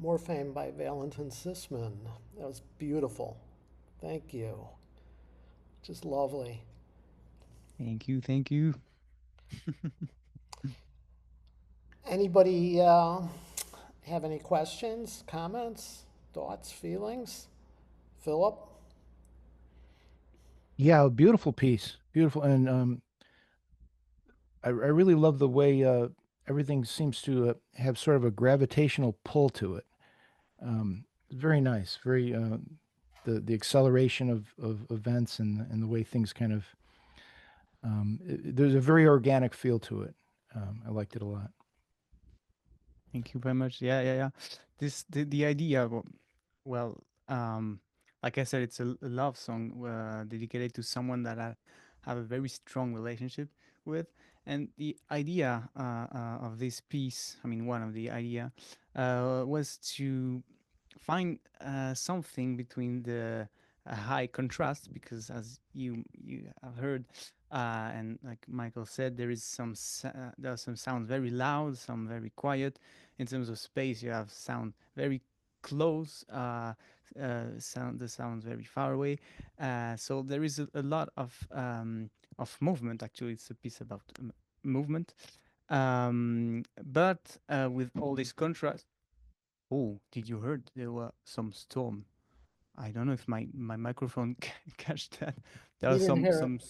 Morphame by Valentin Sismann. That was beautiful. Thank you. Just lovely. Thank you, thank you. Anybody have any questions, comments, thoughts, feelings? Philip? Yeah, beautiful piece, beautiful, and I really love the way everything seems to have sort of a gravitational pull to it. Very nice, very the acceleration of events and the way things kind of there's a very organic feel to it. I liked it a lot. Thank you very much. Yeah, yeah, yeah. The idea, well, like I said, it's a love song dedicated to someone that I have a very strong relationship with, and the idea of this piece, I mean, one of the idea, was to find something between the high contrast, because as you have heard, and like Michael said, there are some sounds very loud, some very quiet. In terms of space, you have sound very close, sound the sounds very far away. So there is a lot of movement. Actually, it's a piece about movement, but with all this contrast. Oh, did you heard there were some storm? I don't know if my microphone catch that. There You are didn't hear it.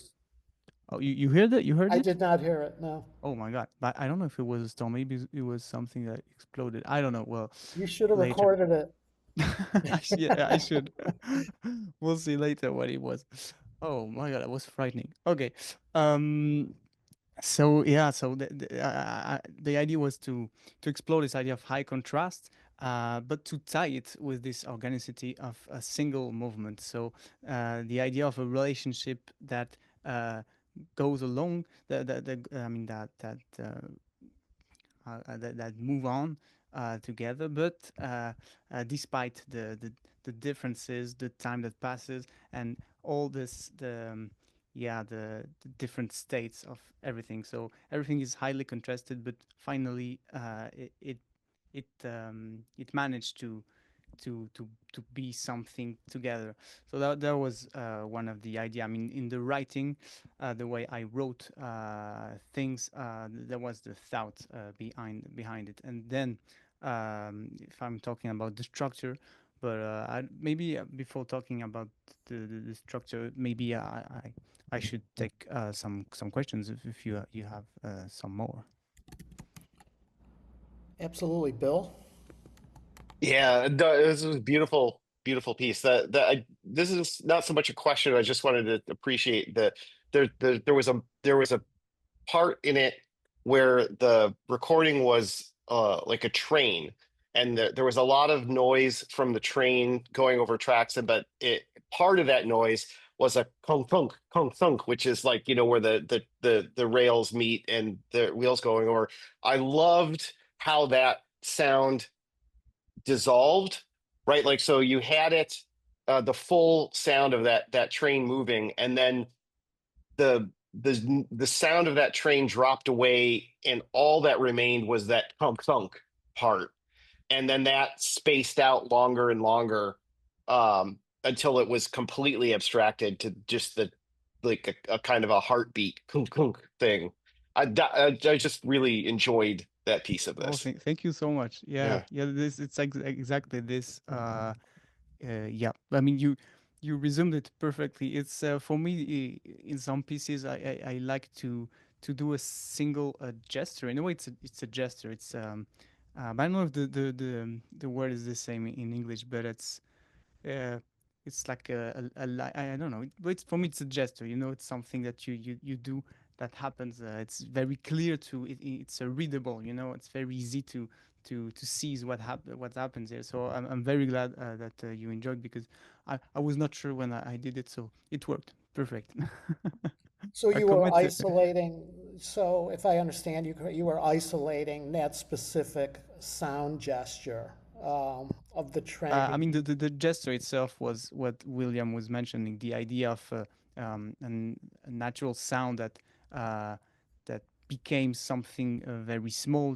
Oh, you heard it? You heard I it? did not hear it, no. Oh my God. But I don't know if it was a storm. Maybe it was something that exploded. I don't know. Well, You should have later. recorded it. Yeah, I should. We'll see later what it was. Oh my God, that was frightening. Okay. So yeah, so the idea was to explore this idea of high contrast, but to tie it with this organicity of a single movement. So the idea of a relationship that goes along, I mean that move on together, but despite the differences, the time that passes, and all this the different states of everything. So everything is highly contrasted, but finally it managed to be something together. So that was one of the idea. I mean, in the writing, the way I wrote things, there was the thought behind it. And then, if I'm talking about the structure, but maybe before talking about the structure, maybe I should take some questions if you have some more. Absolutely, Bill. Yeah, this was a beautiful, beautiful piece. This is not so much a question. I just wanted to appreciate that there was a part in it where the recording was like a train, and there was a lot of noise from the train going over tracks, but part of that noise was a kong thunk, which is like, where the rails meet and the wheels going over. I loved how that sound dissolved, right? Like, so you had it, the full sound of that train moving, and then the sound of that train dropped away, and all that remained was that thunk thunk part, and then that spaced out longer and longer, until it was completely abstracted to just the like a kind of a heartbeat kunk kunk thing. I just really enjoyed that piece of Oh, this. thank you so much. Yeah, Yeah. yeah. This it's exactly this. Yeah, I mean you resumed it perfectly. It's for me in some pieces I like to do a single gesture. In a way, it's a gesture. I don't know if the word is the same in English, but uh, it's like I don't know. But for me, it's a gesture. You know, it's something that you do that happens. It's very clear it's readable. You know, it's very easy to seize what happens there. So I'm very glad that you enjoyed because I was not sure when I did it, so it worked perfect. So I you were comment. isolating, so if I understand you, you were isolating that specific sound gesture of the train I mean, being. the gesture itself was what William was mentioning, the idea of a natural sound uh, that became something very small.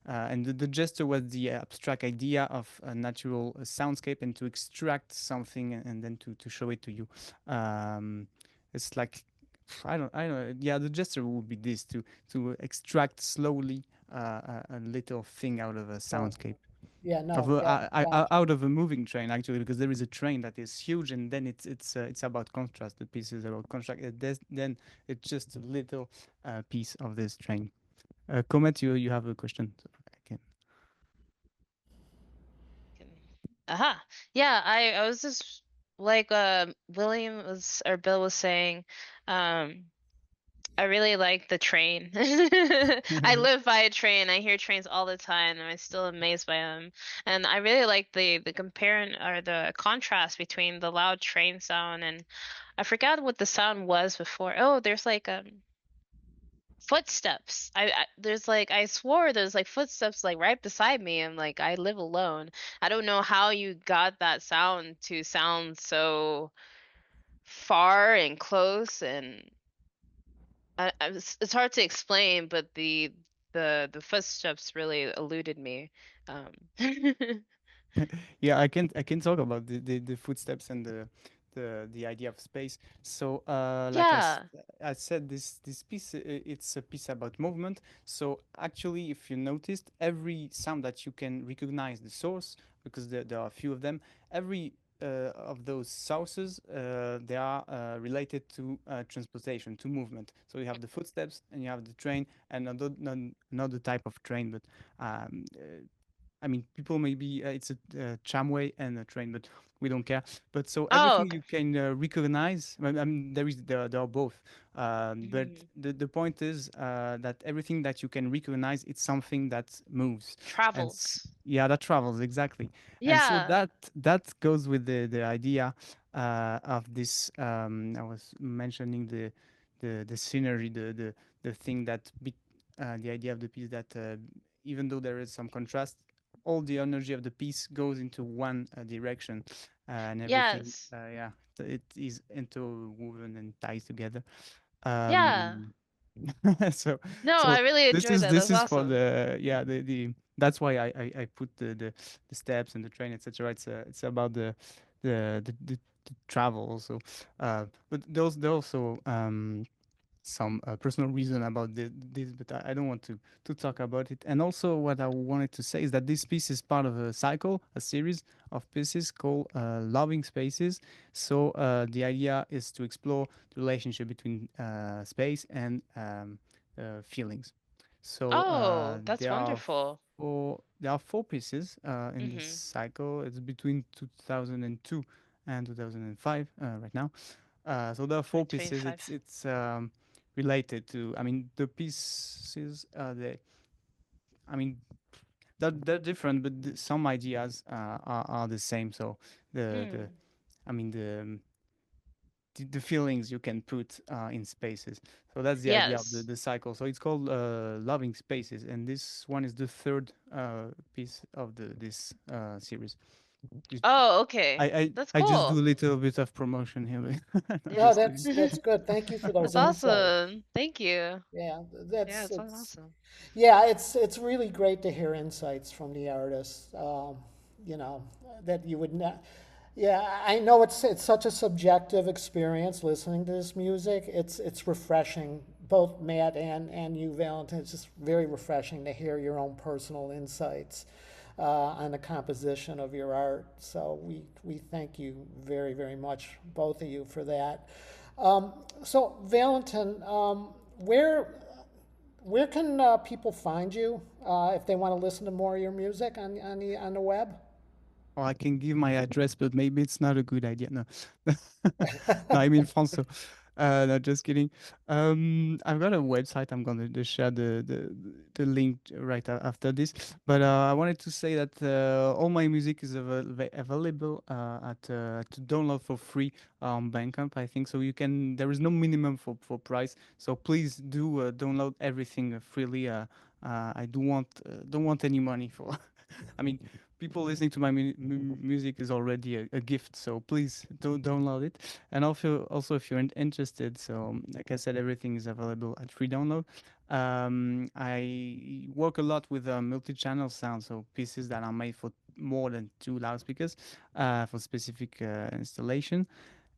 And the gesture was the abstract idea of a natural soundscape and to extract something and then to show it to you. Um, it's like I don't know. Yeah, the gesture would be this to extract slowly a little thing out of a Right. soundscape Yeah, of no, gotcha. out of a moving train actually because there is a train that is huge and then it's about contrast. The piece is about contrast. Then it's just a little piece of this train. Comet, you have a question? So I can. Aha. Yeah, I was just like William was or Bill was saying, um I really like the train. I live by a train. I hear trains all the time, and I'm still amazed by them. And I really like the comparing or the contrast between the loud train sound and I forgot what the sound was before. Oh, there's like footsteps. There's like I swore there's like footsteps like right beside me. And like I live alone. I don't know how you got that sound to sound so far and close and it's hard to explain, but the footsteps really eluded me. Um, Yeah, I can talk about the footsteps and the idea of space. So, yeah. I said, this piece it's a piece about movement. So actually, if you noticed, every sound that you can recognize the source, because there are a few of them, every of those sources they are related to transportation, to movement. So you have the footsteps and you have the train and another type of train, but I mean, people maybe it's a tramway and a train, but we don't care. But so Oh, everything you can recognize, I mean, there are both. But mhm. the point is that everything that you can recognize, it's something that moves, and Travels. yeah, that travels exactly. And so Yeah. that goes with the idea of this. I was mentioning the scenery, the thing the idea of the piece that even though there is some contrast, all the energy of the piece goes into one direction, and everything, Yes. yeah, it is interwoven and ties together. Yeah. Um, so No, so I really enjoyed that. this That's is for awesome. the yeah the that's why I put the steps and the train, etc. It's about the travel also, but there also some personal reason about this, but I don't want to talk about it. And also, what I wanted to say is that this piece is part of a cycle, a series of pieces called Loving Spaces. So the idea is to explore the relationship between space and feelings. So Oh, that's wonderful. there are four pieces in this Mhm. cycle. It's between 2002 and 2005 right now. So there are four pieces. 2025. It's related to. I mean, the pieces. I mean, they're different, but some ideas are the same. So the Mm. I mean the feelings you can put in spaces. So that's the idea of Yes. the cycle. So it's called Loving Spaces, and this one is the third piece of this series. Oh, okay. That's I just do cool. a little bit of promotion here. No, No, just kidding. that's good. Thank you for those That's insights. awesome. Thank you. Yeah, Yeah, that's it sounds awesome. yeah, it's really great to hear insights from the artists. You know, that you would not. Yeah, I know it's such a subjective experience listening to this music. It's refreshing, both Matt and you, Valentin. It's just very refreshing to hear your own personal insights on the composition of your art. So we thank you very, very much, both of you, for that. So Valentin, where can people find you if they want to listen to more of your music on the web? Or I can give my address, but maybe it's not a good idea. No, no, I'm in France, so no, just kidding. I've got a website. I'm gonna just share the link right after this. But I wanted to say that all my music is available to download for free on Bandcamp. I think so. You can. There is no minimum for price. So please do download everything freely. I don't want any money for. I mean, people listening to my music is already a gift, so please don't download it. And also if you're interested, so like I said, everything is available at free download. I work a lot with multi-channel sound, so pieces that are made for more than 2 loudspeakers for specific installation.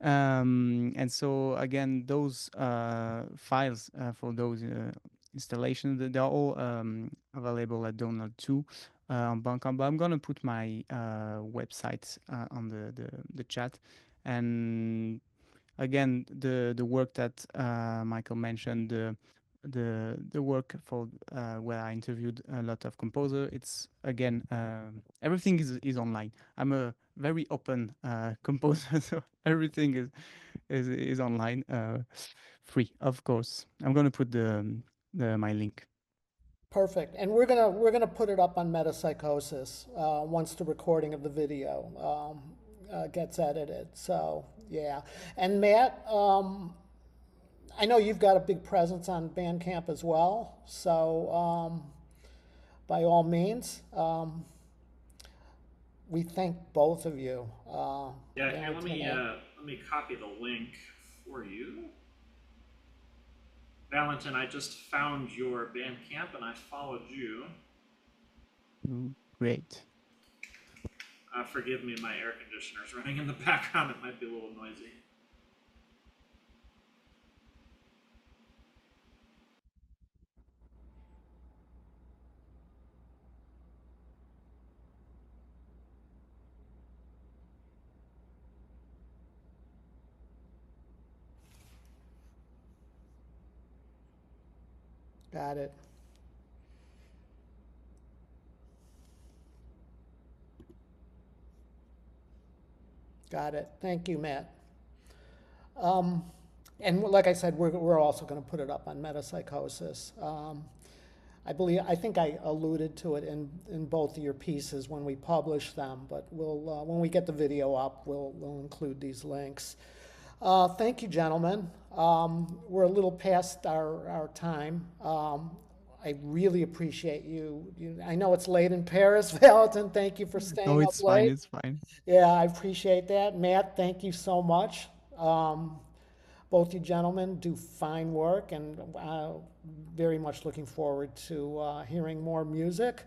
And so again, those files for those installations, they're all available at download too on Bandcamp. But I'm gonna put my website on the chat. And again, the work that Michael mentioned, the work for where I interviewed a lot of composer. It's again everything is online. I'm a very open composer, so everything is online, free, of course. I'm gonna put the my link. Perfect. And we're gonna put it up on Metapsychosis once the recording of the video gets edited. So yeah. And Matt, I know you've got a big presence on Bandcamp as well. So by all means, we thank both of you. Yeah, here, Valentin and- let me copy the link for you. Valentin, I just found your Bandcamp and I followed you. Great. Forgive me, my air conditioner's running in the background. It might be a little noisy. Got it. Got it. Thank you, Matt. And like I said, we're also going to put it up on Metapsychosis. I think I alluded to it in both of your pieces when we publish them, but we'll when we get the video up, we'll include these links. Thank you, gentlemen. We're a little past our time. I really appreciate you. I know it's late in Paris, Valentin. Thank you for staying No, up it's fine. late. It's fine. Yeah, I appreciate that. Matt, thank you so much. Both you gentlemen do fine work, and very much looking forward to hearing more music.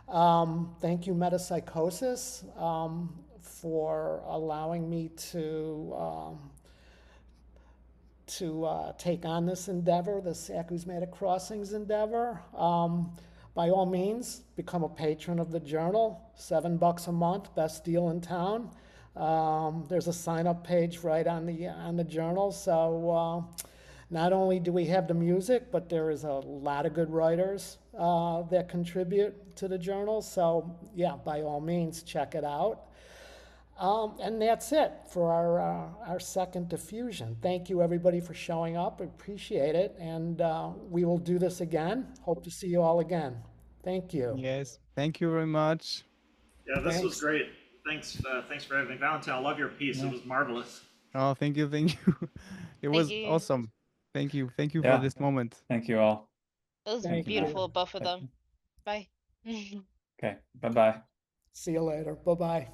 Thank you, Metapsychosis, for allowing me to take on this endeavor, this Acousmatic Crossings endeavor. By all means, become a patron of the journal. $7 a month, best deal in town. There's a sign-up page right on the journal. So not only do we have the music, but there is a lot of good writers that contribute to the journal. So yeah, by all means, check it out. And that's it for our second diffusion. Thank you, everybody, for showing up. Appreciate it. And we will do this again. Hope to see you all again. Thank you. Yes. Thank you very much. Yeah, this was Thanks. great. Thanks for everything. Valentin, I love your piece. Yeah. It was marvelous. Oh, thank you, thank you. It Thank was you. awesome. Thank you for Yeah. this moment. Thank you all. It was Thank you. beautiful, both of Thank them. Bye. Okay. Bye bye. See you later. Bye-bye.